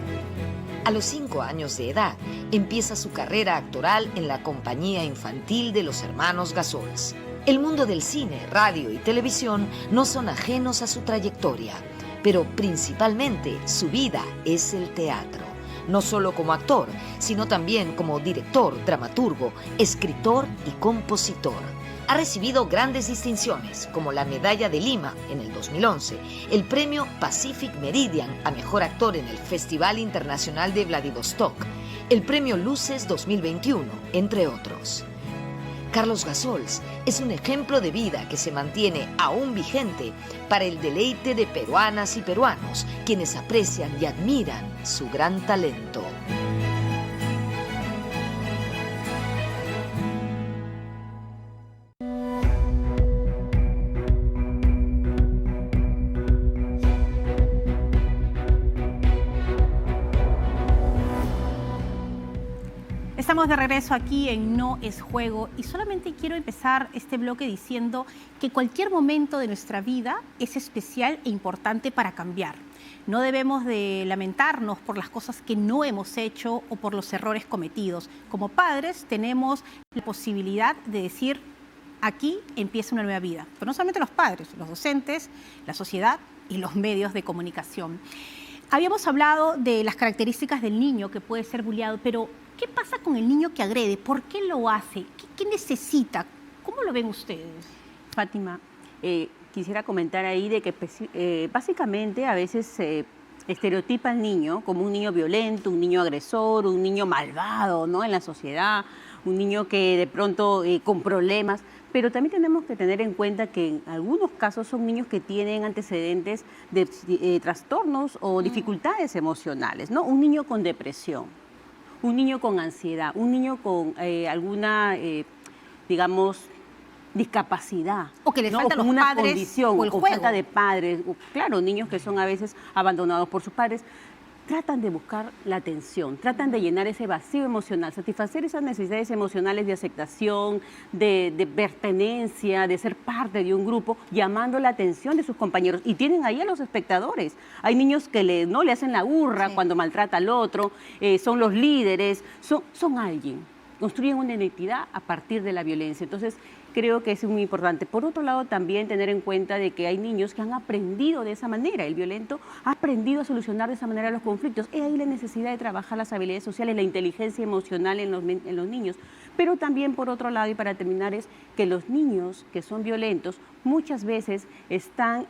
A los 5 años de edad, empieza su carrera actoral en la compañía infantil de los hermanos Gasols. El mundo del cine, radio y televisión no son ajenos a su trayectoria, pero principalmente su vida es el teatro. No solo como actor, sino también como director, dramaturgo, escritor y compositor. Ha recibido grandes distinciones como la Medalla de Lima en el 2011, el premio Pacific Meridian a Mejor Actor en el Festival Internacional de Vladivostok, el premio Luces 2021, entre otros. Carlos Gasols es un ejemplo de vida que se mantiene aún vigente para el deleite de peruanas y peruanos, quienes aprecian y admiran su gran talento. Estamos Estamos de regreso aquí en No es Juego y solamente quiero empezar este bloque diciendo que cualquier momento de nuestra vida es especial e importante para cambiar. No debemos de lamentarnos por las cosas que no hemos hecho o por los errores cometidos. Como padres tenemos la posibilidad de decir, aquí empieza una nueva vida. Pero no solamente los padres, los docentes, la sociedad y los medios de comunicación. Habíamos hablado de las características del niño que puede ser bulliado, pero ¿qué pasa con el niño que agrede? ¿Por qué lo hace? ¿Qué necesita? ¿Cómo lo ven ustedes? Fátima, quisiera comentar ahí de que básicamente a veces se estereotipa al niño como un niño violento, un niño agresor, un niño malvado, ¿no? En la sociedad, un niño que de pronto con problemas, pero también tenemos que tener en cuenta que en algunos casos son niños que tienen antecedentes de trastornos o dificultades emocionales, ¿no? Un niño con depresión, un niño con ansiedad, un niño con alguna, digamos, discapacidad. O que le faltan los una padres condición, o el juego. falta de padres. Claro, niños que son a veces abandonados por sus padres. Tratan de buscar la atención, tratan de llenar ese vacío emocional, satisfacer esas necesidades emocionales de aceptación, de pertenencia, de ser parte de un grupo, llamando la atención de sus compañeros. Y tienen ahí a los espectadores. Hay niños que no le hacen la burra cuando maltrata al otro, son los líderes, son alguien. Construyen una identidad a partir de la violencia. Entonces, creo que es muy importante. Por otro lado, también tener en cuenta de que hay niños que han aprendido de esa manera. El violento ha aprendido a solucionar de esa manera los conflictos. Es ahí la necesidad de trabajar las habilidades sociales, la inteligencia emocional en los niños. Pero también, por otro lado, y para terminar, es que los niños que son violentos muchas veces están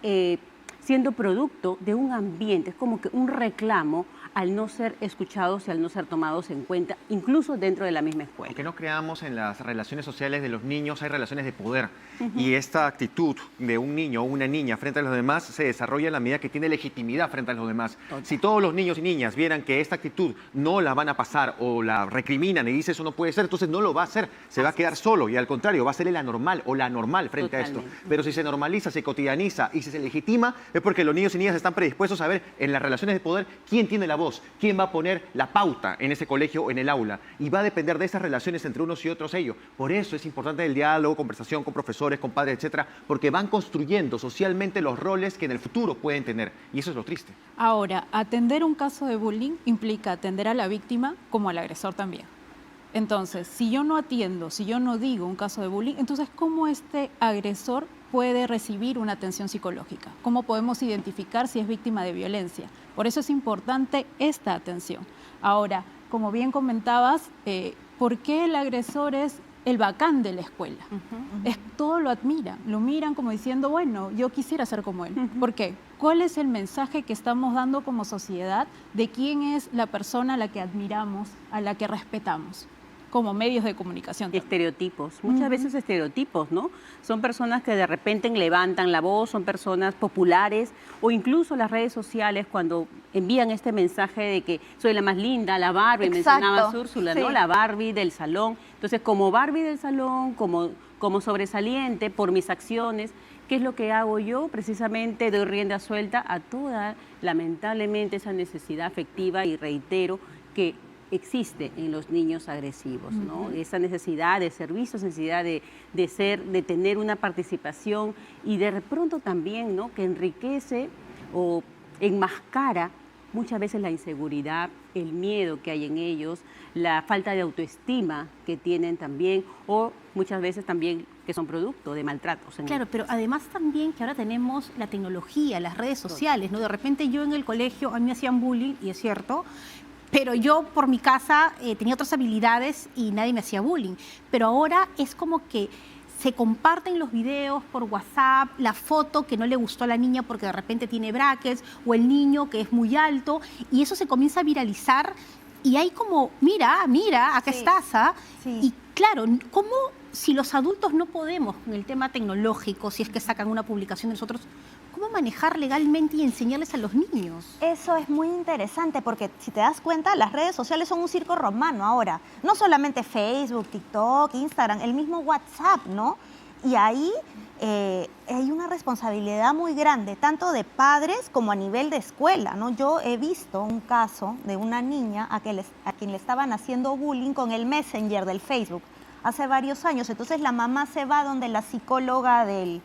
siendo producto de un ambiente, es como que un reclamo al no ser escuchados y al no ser tomados en cuenta, incluso dentro de la misma escuela. Porque no creamos en las relaciones sociales de los niños, hay relaciones de poder. Y esta actitud de un niño o una niña frente a los demás se desarrolla en la medida que tiene legitimidad frente a los demás. Total. Si todos los niños y niñas vieran que esta actitud no la van a pasar o la recriminan y dicen eso no puede ser, entonces no lo va a hacer, se va a quedar solo y al contrario, va a ser el anormal o la normal frente a esto. Pero si se normaliza, se cotidianiza y si se legitima, es porque los niños y niñas están predispuestos a ver en las relaciones de poder quién tiene la voz, quién va a poner la pauta en ese colegio o en el aula. Y va a depender de esas relaciones entre unos y otros ellos. Por eso es importante el diálogo, conversación con profesores, con padres, etcétera, porque van construyendo socialmente los roles que en el futuro pueden tener. Y eso es lo triste. Ahora, atender un caso de bullying implica atender a la víctima como al agresor también. Entonces, si yo no atiendo, si yo no digo un caso de bullying, entonces, ¿cómo este agresor puede recibir una atención psicológica? ¿Cómo podemos identificar si es víctima de violencia? Por eso es importante esta atención. Ahora, como bien comentabas, ¿por qué el agresor es el bacán de la escuela? Todo lo admiran, lo miran como diciendo, bueno, yo quisiera ser como él. ¿Por qué? ¿Cuál es el mensaje que estamos dando como sociedad de quién es la persona a la que admiramos, a la que respetamos? Como medios de comunicación. Estereotipos, muchas veces estereotipos, ¿no? Son personas que de repente levantan la voz, son personas populares o incluso las redes sociales cuando envían este mensaje de que soy la más linda, la Barbie, mencionabas Úrsula, ¿no? La Barbie del salón. Entonces, como Barbie del salón, como sobresaliente por mis acciones, ¿qué es lo que hago yo? Precisamente doy rienda suelta a toda, lamentablemente, esa necesidad afectiva y reitero que existe en los niños agresivos, ¿no? Esa necesidad de servicio, necesidad de tener una participación y de pronto también, ¿no? Que enriquece o enmascara muchas veces la inseguridad, el miedo que hay en ellos, la falta de autoestima que tienen también o muchas veces también que son producto de maltratos. Claro, pero además también que ahora tenemos la tecnología, las redes sociales, ¿no? De repente yo en el colegio, a mí me hacían bullying, y es cierto, pero yo por mi casa tenía otras habilidades y nadie me hacía bullying. Pero ahora es como que se comparten los videos por WhatsApp, la foto que no le gustó a la niña porque de repente tiene brackets, o el niño que es muy alto, y eso se comienza a viralizar y hay como, mira, acá estás, ¿ah? Y claro, ¿cómo si los adultos no podemos con el tema tecnológico, si es que sacan una publicación de nosotros, cómo manejar legalmente y enseñarles a los niños? Eso es muy interesante porque si te das cuenta, las redes sociales son un circo romano ahora. No solamente Facebook, TikTok, Instagram, el mismo WhatsApp, ¿no? Y ahí hay una responsabilidad muy grande, tanto de padres como a nivel de escuela, ¿no? Yo he visto un caso de una niña a quien le estaban haciendo bullying con el Messenger del Facebook hace varios años. Entonces la mamá se va donde la psicóloga del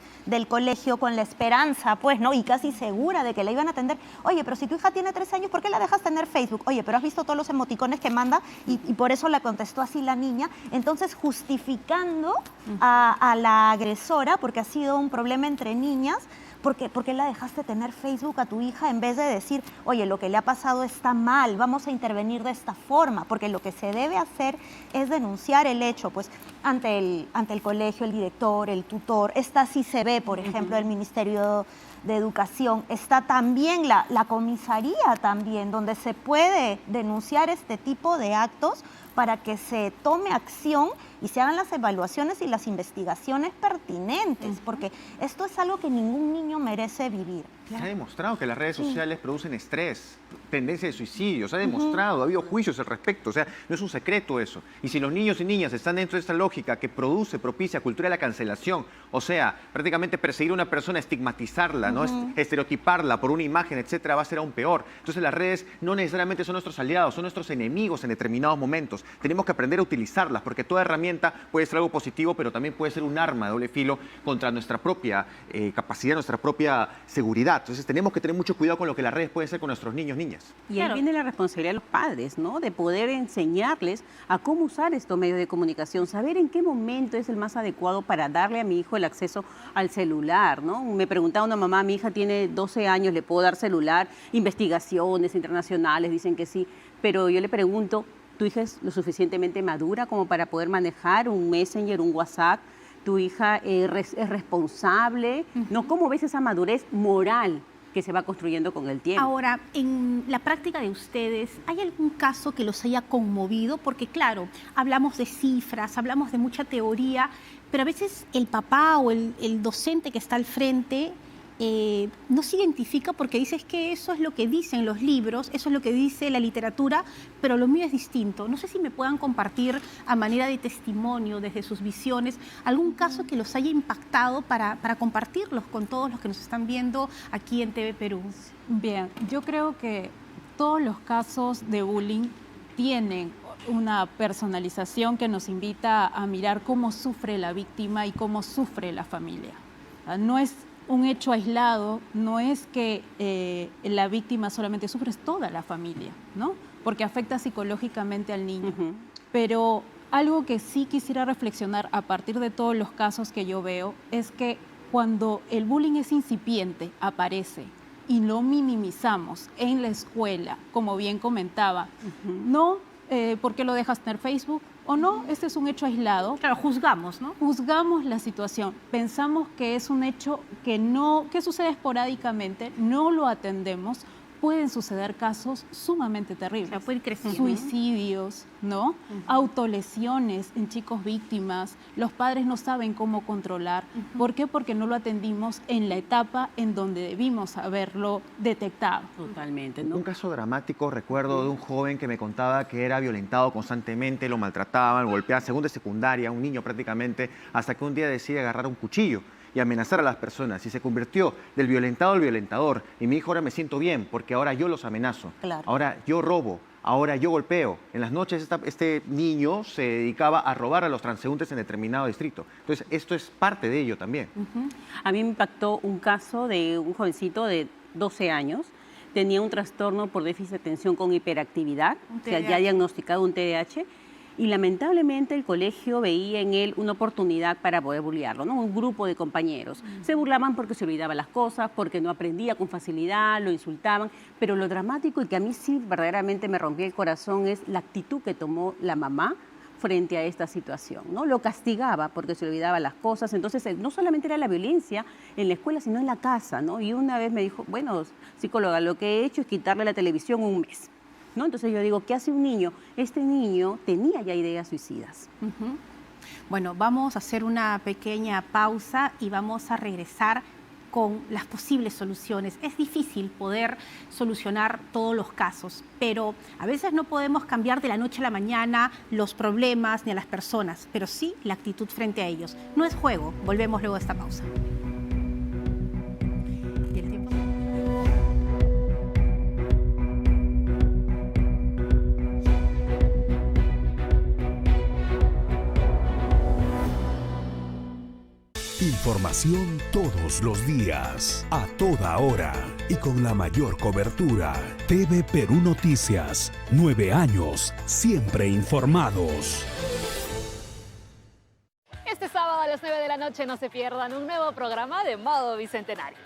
colegio con la esperanza, pues, ¿no? Y casi segura de que la iban a atender. Oye, pero si tu hija tiene 13 años, ¿por qué la dejas tener Facebook? Oye, pero has visto todos los emoticones que manda y por eso la contestó así la niña. Entonces justificando a la agresora, porque ha sido un problema entre niñas, ¿por qué la dejaste tener Facebook a tu hija en vez de decir, oye, lo que le ha pasado está mal, vamos a intervenir de esta forma? Porque lo que se debe hacer es denunciar el hecho, pues, ante el colegio, el director, el tutor. Esta sí se ve, por ejemplo, el Ministerio de Educación. Está también la comisaría también, donde se puede denunciar este tipo de actos para que se tome acción y se hagan las evaluaciones y las investigaciones pertinentes, porque esto es algo que ningún niño merece vivir. Se ha demostrado que las redes sociales producen estrés, tendencia de suicidio, se ha demostrado, ha habido juicios al respecto, o sea, no es un secreto eso. Y si los niños y niñas están dentro de esta lógica que propicia cultura de la cancelación, o sea, prácticamente perseguir a una persona, estigmatizarla, ¿no? Estereotiparla por una imagen, etcétera, va a ser aún peor. Entonces las redes no necesariamente son nuestros aliados, son nuestros enemigos en determinados momentos. Tenemos que aprender a utilizarlas, porque toda herramienta puede ser algo positivo, pero también puede ser un arma de doble filo contra nuestra propia capacidad, nuestra propia seguridad. Entonces tenemos que tener mucho cuidado con lo que las redes pueden hacer con nuestros niños, niñas. Y ahí viene la responsabilidad de los padres, ¿no? De poder enseñarles a cómo usar estos medios de comunicación, saber en qué momento es el más adecuado para darle a mi hijo el acceso al celular, ¿no? Me preguntaba una mamá, mi hija tiene 12 años, ¿le puedo dar celular? Investigaciones internacionales dicen que sí, pero yo le pregunto, ¿tu hija es lo suficientemente madura como para poder manejar un Messenger, un WhatsApp? ¿Tu hija es responsable? ¿No? ¿Cómo ves esa madurez moral que se va construyendo con el tiempo? Ahora, en la práctica de ustedes, ¿hay algún caso que los haya conmovido? Porque claro, hablamos de cifras, hablamos de mucha teoría, pero a veces el papá o el docente que está al frente no se identifica porque dice que eso es lo que dicen los libros, eso es lo que dice la literatura, pero lo mío es distinto. No sé si me puedan compartir a manera de testimonio, desde sus visiones, algún caso que los haya impactado para compartirlos con todos los que nos están viendo aquí en TV Perú. Bien, yo creo que todos los casos de bullying tienen una personalización que nos invita a mirar cómo sufre la víctima y cómo sufre la familia. No es un hecho aislado, no es que la víctima solamente sufre, es toda la familia, ¿no? Porque afecta psicológicamente al niño. Pero algo que sí quisiera reflexionar a partir de todos los casos que yo veo es que cuando el bullying es incipiente, aparece y lo minimizamos en la escuela, como bien comentaba, no, ¿por qué lo dejas tener Facebook? O no, este es un hecho aislado. Claro, juzgamos, ¿no? Juzgamos la situación. Pensamos que es un hecho que sucede esporádicamente, no lo atendemos. Pueden suceder casos sumamente terribles. O sea, puede ir creciendo. Suicidios, ¿no? Autolesiones en chicos víctimas. Los padres no saben cómo controlar. ¿Por qué? Porque no lo atendimos en la etapa en donde debimos haberlo detectado. Totalmente, ¿no? Un caso dramático, recuerdo de un joven que me contaba que era violentado constantemente, lo maltrataban, golpeaban, segundo de secundaria, un niño prácticamente, hasta que un día decide agarrar un cuchillo y amenazar a las personas, y se convirtió del violentado al violentador. Y mi hijo, ahora me siento bien, porque ahora yo los amenazo, ahora yo robo, ahora yo golpeo. En las noches este niño se dedicaba a robar a los transeúntes en determinado distrito. Entonces, esto es parte de ello también. A mí me impactó un caso de un jovencito de 12 años, tenía un trastorno por déficit de atención con hiperactividad, o sea, ya diagnosticado un TDAH, y lamentablemente el colegio veía en él una oportunidad para poder bullearlo, ¿no? Un grupo de compañeros. Se burlaban porque se olvidaba las cosas, porque no aprendía con facilidad, lo insultaban, pero lo dramático y que a mí sí verdaderamente me rompía el corazón es la actitud que tomó la mamá frente a esta situación, ¿no? Lo castigaba porque se olvidaba las cosas. Entonces, no solamente era la violencia en la escuela, sino en la casa, ¿no? Y una vez me dijo, bueno, psicóloga, lo que he hecho es quitarle la televisión un mes, ¿no? Entonces yo digo, ¿qué hace un niño? Este niño tenía ya ideas suicidas. Bueno, vamos a hacer una pequeña pausa y vamos a regresar con las posibles soluciones. Es difícil poder solucionar todos los casos, pero a veces no podemos cambiar de la noche a la mañana los problemas ni a las personas, pero sí la actitud frente a ellos. No es juego. Volvemos luego de esta pausa. Información todos los días, a toda hora y con la mayor cobertura. TV Perú Noticias, 9 años, siempre informados. Este sábado a las 9 de la noche no se pierdan un nuevo programa de Modo Bicentenario.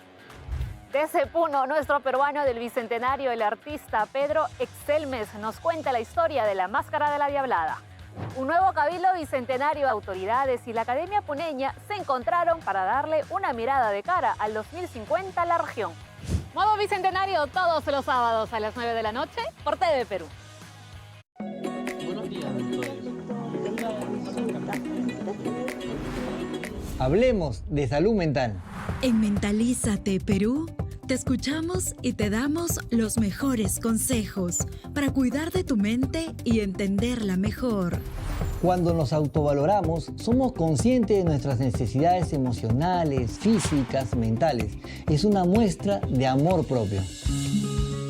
Desde Puno, nuestro peruano del Bicentenario, el artista Pedro Excelmes, nos cuenta la historia de la Máscara de la Diablada. Un nuevo cabildo bicentenario, autoridades y la Academia Puneña se encontraron para darle una mirada de cara al 2050 a la región. Modo Bicentenario todos los sábados a las 9 de la noche por TV Perú. Hablemos de salud mental. En Mentalízate Perú, te escuchamos y te damos los mejores consejos para cuidar de tu mente y entenderla mejor. Cuando nos autovaloramos, somos conscientes de nuestras necesidades emocionales, físicas, mentales. Es una muestra de amor propio.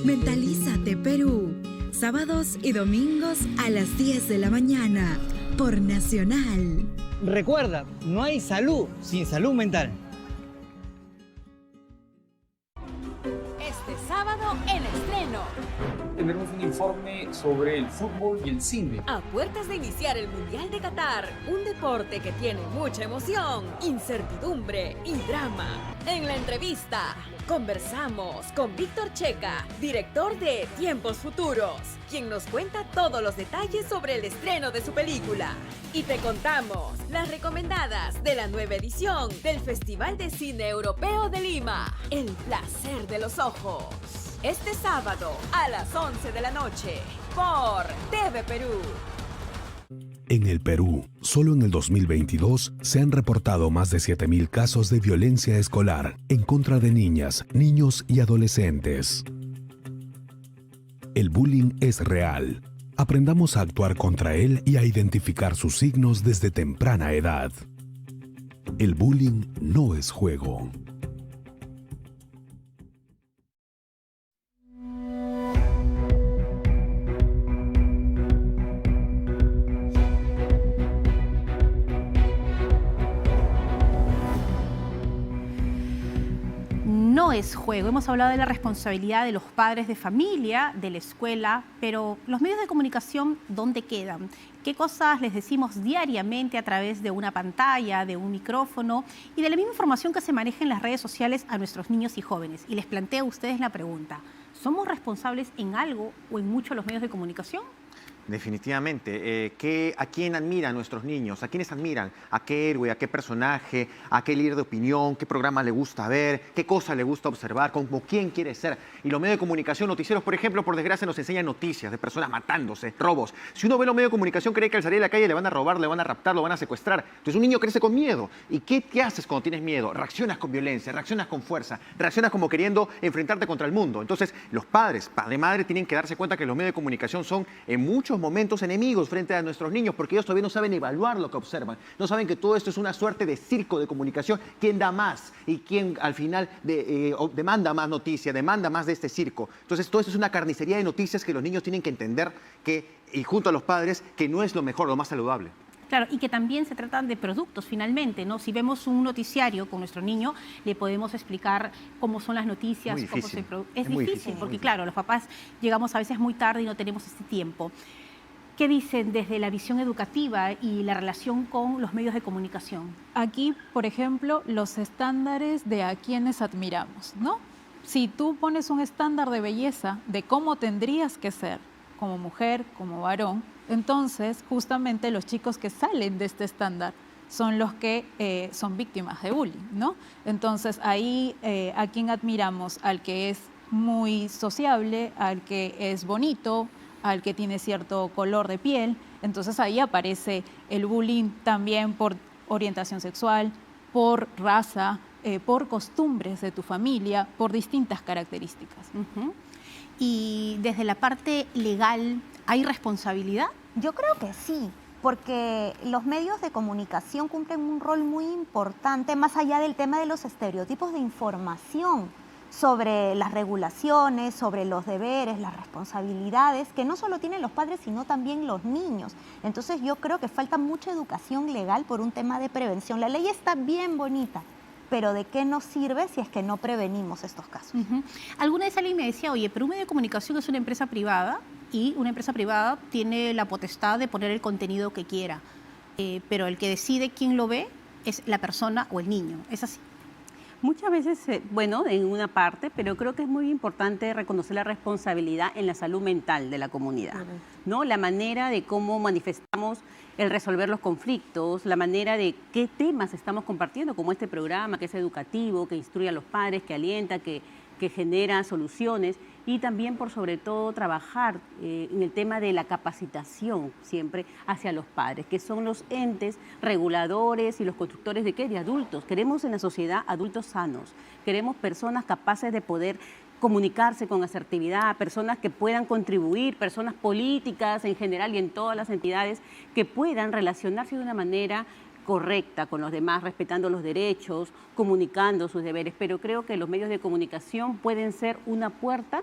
Mentalízate Perú, sábados y domingos a las 10 de la mañana, por Nacional. Recuerda, no hay salud sin salud mental. Este sábado, el estreno. Tendremos un informe sobre el fútbol y el cine. A puertas de iniciar el Mundial de Qatar, un deporte que tiene mucha emoción, incertidumbre y drama. En la entrevista, conversamos con Víctor Checa, director de Tiempos Futuros, quien nos cuenta todos los detalles sobre el estreno de su película. Y te contamos las recomendadas de la nueva edición del Festival de Cine Europeo de Lima, El Placer de los Ojos. Este sábado a las 11 de la noche por TV Perú. En el Perú, solo en el 2022 se han reportado más de 7.000 casos de violencia escolar en contra de niñas, niños y adolescentes. El bullying es real. Aprendamos a actuar contra él y a identificar sus signos desde temprana edad. El bullying no es juego. No es juego. Hemos hablado de la responsabilidad de los padres de familia, de la escuela, pero los medios de comunicación, ¿dónde quedan? ¿Qué cosas les decimos diariamente a través de una pantalla, de un micrófono y de la misma información que se maneja en las redes sociales a nuestros niños y jóvenes? Y les planteo a ustedes la pregunta, ¿somos responsables en algo o en mucho los medios de comunicación? Definitivamente. ¿A quién admiran nuestros niños? ¿A quiénes admiran? ¿A qué héroe? ¿A qué personaje? ¿A qué líder de opinión? ¿Qué programa le gusta ver? ¿Qué cosa le gusta observar? ¿Como quién quiere ser? Y los medios de comunicación, noticieros, por ejemplo, por desgracia nos enseñan noticias de personas matándose, robos. Si uno ve los medios de comunicación, cree que al salir a la calle le van a robar, le van a raptar, lo van a secuestrar. Entonces un niño crece con miedo. ¿Y qué te haces cuando tienes miedo? Reaccionas con violencia, reaccionas con fuerza, reaccionas como queriendo enfrentarte contra el mundo. Entonces los padres, padre y madre, tienen que darse cuenta que los medios de comunicación son en muchos momentos enemigos frente a nuestros niños porque ellos todavía no saben evaluar lo que observan, no saben que todo esto es una suerte de circo de comunicación, quién da más y quién al final demanda más noticia, demanda más de este circo. Entonces todo esto es una carnicería de noticias que los niños tienen que entender y junto a los padres que no es lo mejor, lo más saludable. Claro, y que también se tratan de productos finalmente, ¿no? Si vemos un noticiario con nuestro niño, le podemos explicar cómo son las noticias. Muy difícil. Es difícil porque claro, los papás llegamos a veces muy tarde y no tenemos este tiempo. ¿Qué dicen desde la visión educativa y la relación con los medios de comunicación? Aquí, por ejemplo, los estándares de a quienes admiramos, ¿no? Si tú pones un estándar de belleza de cómo tendrías que ser como mujer, como varón, entonces justamente los chicos que salen de este estándar son los que son víctimas de bullying, ¿no? Entonces ahí a quién admiramos, al que es muy sociable, al que es bonito, al que tiene cierto color de piel. Entonces ahí aparece el bullying también por orientación sexual, por raza, por costumbres de tu familia, por distintas características. Y desde la parte legal, ¿hay responsabilidad? Yo creo que sí, porque los medios de comunicación cumplen un rol muy importante, más allá del tema de los estereotipos de información sobre las regulaciones, sobre los deberes, las responsabilidades, que no solo tienen los padres, sino también los niños. Entonces yo creo que falta mucha educación legal por un tema de prevención. La ley está bien bonita, pero ¿de qué nos sirve si es que no prevenimos estos casos? Alguna vez alguien me decía, oye, pero un medio de comunicación es una empresa privada y una empresa privada tiene la potestad de poner el contenido que quiera, pero el que decide quién lo ve es la persona o el niño. ¿Es así? Muchas veces, bueno, en una parte, pero creo que es muy importante reconocer la responsabilidad en la salud mental de la comunidad, ¿no? La manera de cómo manifestamos el resolver los conflictos, la manera de qué temas estamos compartiendo, como este programa que es educativo, que instruye a los padres, que alienta, que genera soluciones, y también por sobre todo trabajar en el tema de la capacitación siempre hacia los padres, que son los entes reguladores y los constructores de ¿qué? De adultos. Queremos en la sociedad adultos sanos, queremos personas capaces de poder comunicarse con asertividad, personas que puedan contribuir, personas políticas en general y en todas las entidades que puedan relacionarse de una manera correcta con los demás, respetando los derechos, comunicando sus deberes, pero creo que los medios de comunicación pueden ser una puerta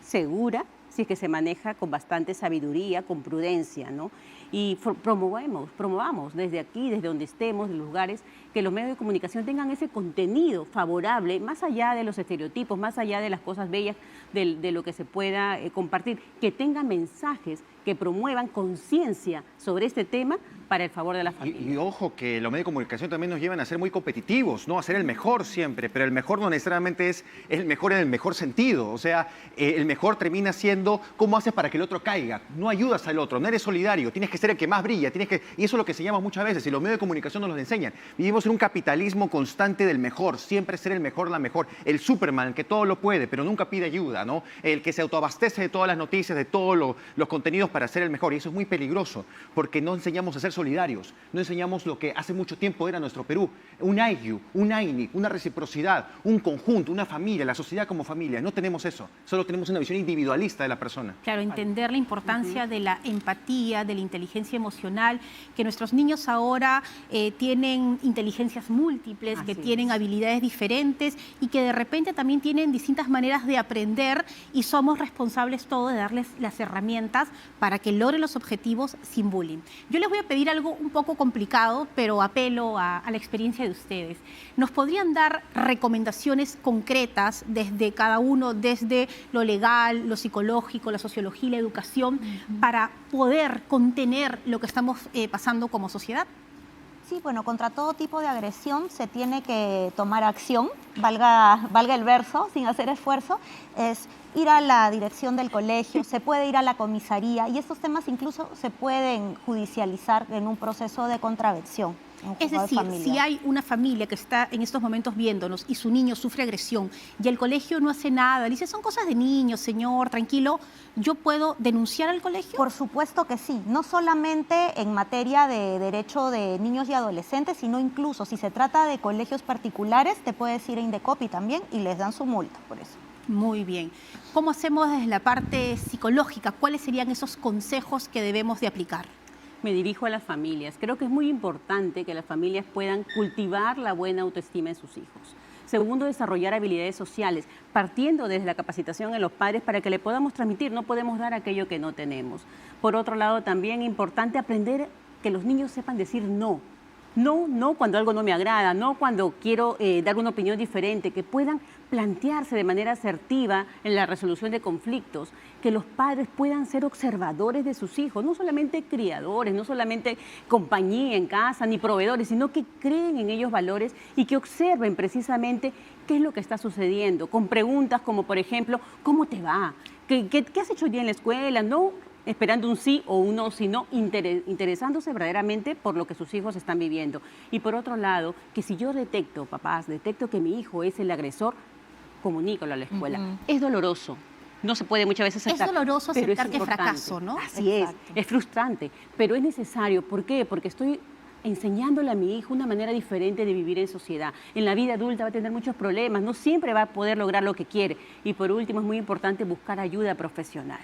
segura si es que se maneja con bastante sabiduría, con prudencia, ¿no? Y promovamos desde aquí, desde donde estemos, en lugares, que los medios de comunicación tengan ese contenido favorable, más allá de los estereotipos, más allá de las cosas bellas, de lo que se pueda compartir, que tengan mensajes que promuevan conciencia sobre este tema para el favor de la familia. Y ojo, que los medios de comunicación también nos llevan a ser muy competitivos, ¿no? A ser el mejor siempre, pero el mejor no necesariamente es el mejor en el mejor sentido. O sea, el mejor termina siendo cómo haces para que el otro caiga. No ayudas al otro, no eres solidario, tienes que ser el que más brilla, y eso es lo que se llama muchas veces, y los medios de comunicación nos lo enseñan. Vivimos en un capitalismo constante del mejor, siempre ser el mejor, la mejor. El Superman, que todo lo puede, pero nunca pide ayuda, ¿no? El que se autoabastece de todas las noticias, de todos los contenidos para ser el mejor, y eso es muy peligroso, porque no enseñamos a ser solidarios, no enseñamos lo que hace mucho tiempo era nuestro Perú, un IU, un AINIC, una reciprocidad, un conjunto, una familia, la sociedad como familia. No tenemos eso, solo tenemos una visión individualista de la persona. Claro, entender la importancia de la empatía, de la inteligencia emocional, que nuestros niños ahora tienen inteligencias múltiples, que tienen habilidades diferentes y que de repente también tienen distintas maneras de aprender, y somos responsables todos de darles las herramientas para que logren los objetivos sin bullying. Yo les voy a pedir algo un poco complicado, pero apelo a la experiencia de ustedes. ¿Nos podrían dar recomendaciones concretas desde cada uno, desde lo legal, lo psicológico, la sociología y la educación, para poder contener lo que estamos pasando como sociedad? Sí, bueno, contra todo tipo de agresión se tiene que tomar acción, valga el verso, sin hacer esfuerzo, es ir a la dirección del colegio, se puede ir a la comisaría, y estos temas incluso se pueden judicializar en un proceso de contravención. Es decir, si hay una familia que está en estos momentos viéndonos y su niño sufre agresión y el colegio no hace nada, le dice, son cosas de niños, señor, tranquilo, ¿yo puedo denunciar al colegio? Por supuesto que sí, no solamente en materia de derecho de niños y adolescentes, sino incluso si se trata de colegios particulares, te puedes ir a Indecopi también y les dan su multa por eso. Muy bien. ¿Cómo hacemos desde la parte psicológica? ¿Cuáles serían esos consejos que debemos de aplicar? Me dirijo a las familias. Creo que es muy importante que las familias puedan cultivar la buena autoestima en sus hijos. Segundo, desarrollar habilidades sociales, partiendo desde la capacitación en los padres para que le podamos transmitir. No podemos dar aquello que no tenemos. Por otro lado, también es importante aprender que los niños sepan decir no. No cuando algo no me agrada, no cuando quiero dar una opinión diferente, que puedan plantearse de manera asertiva en la resolución de conflictos, que los padres puedan ser observadores de sus hijos, no solamente criadores, no solamente compañía en casa, ni proveedores, sino que creen en ellos valores y que observen precisamente qué es lo que está sucediendo, con preguntas como, por ejemplo, ¿cómo te va? ¿Qué has hecho hoy día en la escuela? No esperando un sí o un no, sino interesándose verdaderamente por lo que sus hijos están viviendo. Y por otro lado, que si yo detecto, papás, detecto que mi hijo es el agresor, comunícalo a la escuela. Es doloroso. No se puede muchas veces aceptar. Es doloroso aceptar que es fracaso, ¿no? Así es frustrante, pero es necesario. ¿Por qué? Porque estoy enseñándole a mi hijo una manera diferente de vivir en sociedad. En la vida adulta va a tener muchos problemas, no siempre va a poder lograr lo que quiere. Y por último, es muy importante buscar ayuda profesional.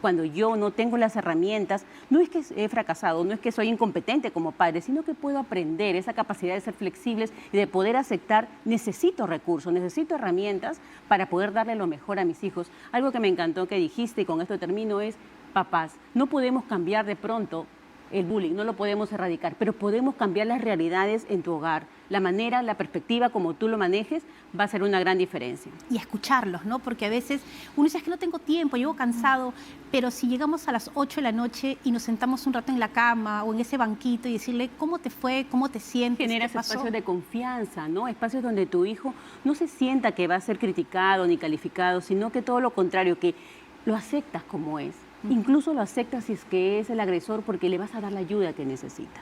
Cuando yo no tengo las herramientas, no es que he fracasado, no es que soy incompetente como padre, sino que puedo aprender esa capacidad de ser flexibles y de poder aceptar, necesito recursos, necesito herramientas para poder darle lo mejor a mis hijos. Algo que me encantó que dijiste, y con esto termino, es, papás, no podemos cambiar de pronto el bullying, no lo podemos erradicar, pero podemos cambiar las realidades en tu hogar. La manera, la perspectiva como tú lo manejes va a ser una gran diferencia. Y escucharlos, ¿no? Porque a veces uno dice, es que no tengo tiempo, llego cansado, pero si llegamos a las 8 de la noche y nos sentamos un rato en la cama o en ese banquito y decirle, ¿cómo te fue? ¿Cómo te sientes? Generas espacios de confianza, ¿no? Espacios donde tu hijo no se sienta que va a ser criticado ni calificado, sino que todo lo contrario, que lo aceptas como es. Incluso lo aceptas si es que es el agresor porque le vas a dar la ayuda que necesita.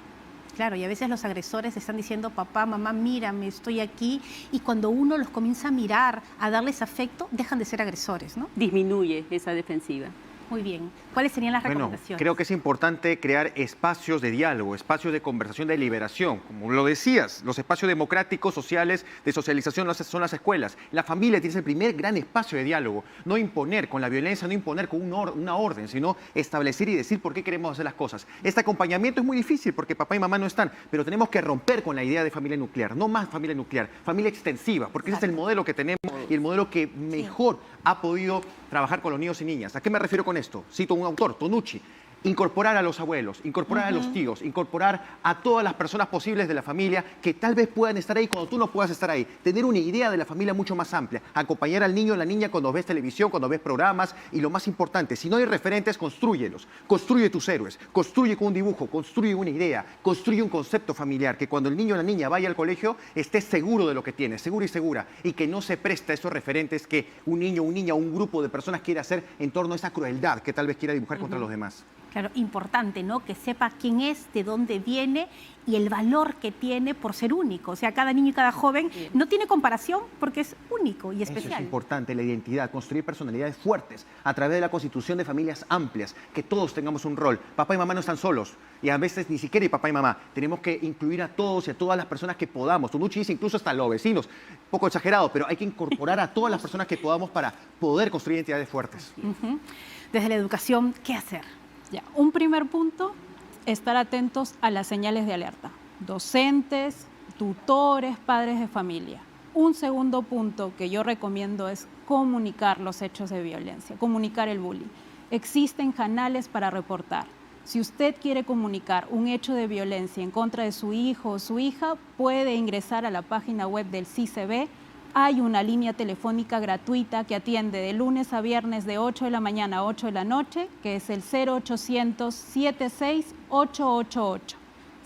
Claro, y a veces los agresores están diciendo, papá, mamá, mírame, estoy aquí. Y cuando uno los comienza a mirar, a darles afecto, dejan de ser agresores, ¿no? Disminuye esa defensiva. Muy bien. ¿Cuáles serían las recomendaciones? Creo que es importante crear espacios de diálogo, espacios de conversación, de liberación. Como lo decías, los espacios democráticos, sociales, de socialización son las escuelas. La familia tiene el primer gran espacio de diálogo. No imponer con la violencia, no imponer con una orden, sino establecer y decir por qué queremos hacer las cosas. Este acompañamiento es muy difícil porque papá y mamá no están, pero tenemos que romper con la idea de familia nuclear. No más familia nuclear, familia extensiva, porque ese es el modelo que tenemos y el modelo que mejor ha podido trabajar con los niños y niñas. ¿A qué me refiero con esto? Cito un autor, Tonucci. Incorporar a los abuelos, incorporar a los tíos, incorporar a todas las personas posibles de la familia que tal vez puedan estar ahí cuando tú no puedas estar ahí. Tener una idea de la familia mucho más amplia. Acompañar al niño o la niña cuando ves televisión, cuando ves programas. Y lo más importante, si no hay referentes, constrúyelos. Construye tus héroes. Construye con un dibujo, construye una idea, construye un concepto familiar. Que cuando el niño o la niña vaya al colegio esté seguro de lo que tiene, seguro y segura. Y que no se preste a esos referentes que un niño, una niña o un grupo de personas quiere hacer en torno a esa crueldad que tal vez quiera dibujar contra los demás. Claro, importante, ¿no? Que sepa quién es, de dónde viene y el valor que tiene por ser único. O sea, cada niño y cada joven no tiene comparación porque es único y especial. Eso es importante, la identidad, construir personalidades fuertes a través de la constitución de familias amplias, que todos tengamos un rol. Papá y mamá no están solos y a veces ni siquiera hay papá y mamá. Tenemos que incluir a todos y a todas las personas que podamos. Tonucci dice incluso hasta los vecinos, poco exagerado, pero hay que incorporar a todas las personas que podamos para poder construir identidades fuertes. Desde la educación, ¿qué hacer? Ya, un primer punto, estar atentos a las señales de alerta. Docentes, tutores, padres de familia. Un segundo punto que yo recomiendo es comunicar los hechos de violencia, comunicar el bullying. Existen canales para reportar. Si usted quiere comunicar un hecho de violencia en contra de su hijo o su hija, puede ingresar a la página web del CICB. Hay una línea telefónica gratuita que atiende de lunes a viernes de 8 de la mañana a 8 de la noche, que es el 0800-76-888.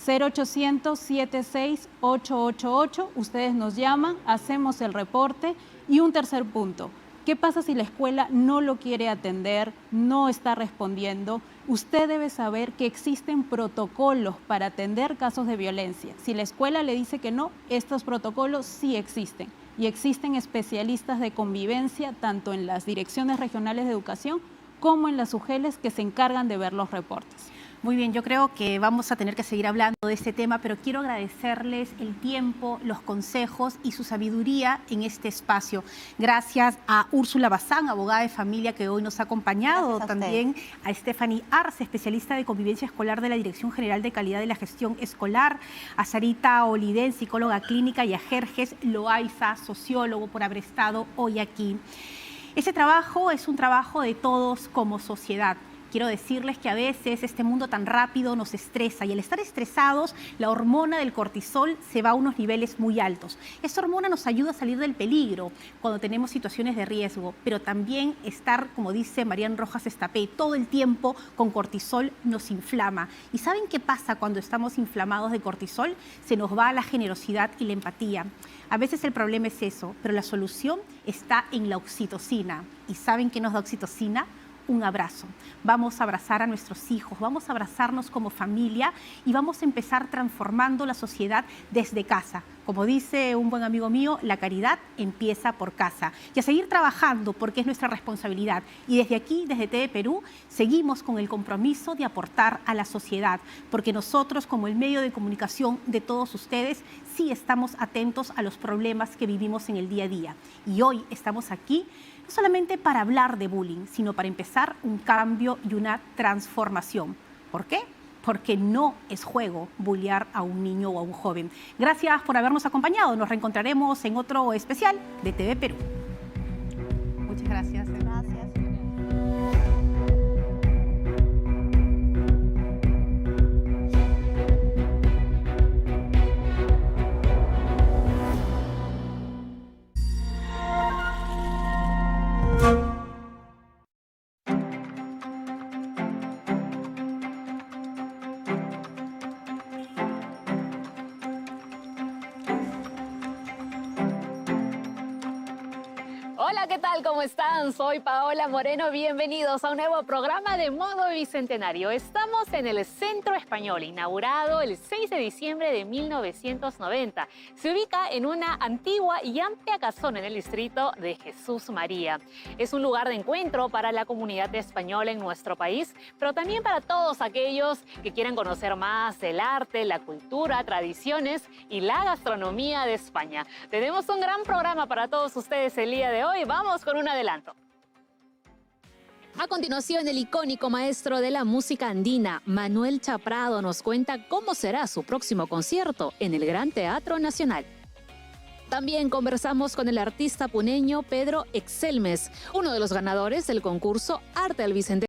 0800-76-888. Ustedes nos llaman, hacemos el reporte. Y un tercer punto, ¿qué pasa si la escuela no lo quiere atender, no está respondiendo? Usted debe saber que existen protocolos para atender casos de violencia. Si la escuela le dice que no, estos protocolos sí existen. Y existen especialistas de convivencia tanto en las direcciones regionales de educación como en las UGELes que se encargan de ver los reportes. Muy bien, yo creo que vamos a tener que seguir hablando de este tema, pero quiero agradecerles el tiempo, los consejos y su sabiduría en este espacio. Gracias a Úrsula Bazán, abogada de familia que hoy nos ha acompañado, también a Stephanie Arce, especialista de convivencia escolar de la Dirección General de Calidad de la Gestión Escolar, a Sarita Oliden, psicóloga clínica, y a Jerjes Loaiza, sociólogo, por haber estado hoy aquí. Ese trabajo es un trabajo de todos como sociedad. Quiero decirles que a veces este mundo tan rápido nos estresa y al estar estresados, la hormona del cortisol se va a unos niveles muy altos. Esta hormona nos ayuda a salir del peligro cuando tenemos situaciones de riesgo, pero también estar, como dice Marian Rojas Estapé, todo el tiempo con cortisol nos inflama. ¿Y saben qué pasa cuando estamos inflamados de cortisol? Se nos va la generosidad y la empatía. A veces el problema es eso, pero la solución está en la oxitocina. ¿Y saben qué nos da oxitocina? Un abrazo. Vamos a abrazar a nuestros hijos, vamos a abrazarnos como familia y vamos a empezar transformando la sociedad desde casa, Como dice un buen amigo mío, la caridad empieza por casa. Y a seguir trabajando porque es nuestra responsabilidad. Y desde aquí, desde TV Perú, seguimos con el compromiso de aportar a la sociedad, porque nosotros, como el medio de comunicación de todos ustedes, sí estamos atentos a los problemas que vivimos en el día a día. Y hoy estamos aquí no solamente para hablar de bullying, sino para empezar un cambio y una transformación. ¿Por qué? Porque no es juego bullear a un niño o a un joven. Gracias por habernos acompañado. Nos reencontraremos en otro especial de TV Perú. Muchas gracias. Gracias. Hola, ¿qué tal? ¿Cómo están? Soy Paola Moreno. Bienvenidos a un nuevo programa de Modo Bicentenario. Estamos en el Centro Español, inaugurado el 6 de diciembre de 1990. Se ubica en una antigua y amplia casona en el distrito de Jesús María. Es un lugar de encuentro para la comunidad española en nuestro país, pero también para todos aquellos que quieran conocer más del arte, la cultura, tradiciones y la gastronomía de España. Tenemos un gran programa para todos ustedes el día de hoy. Vamos con un adelanto. A continuación, el icónico maestro de la música andina, Manuel Chaprado, nos cuenta cómo será su próximo concierto en el Gran Teatro Nacional. También conversamos con el artista puneño Pedro Excelmes, uno de los ganadores del concurso Arte del Bicentenario.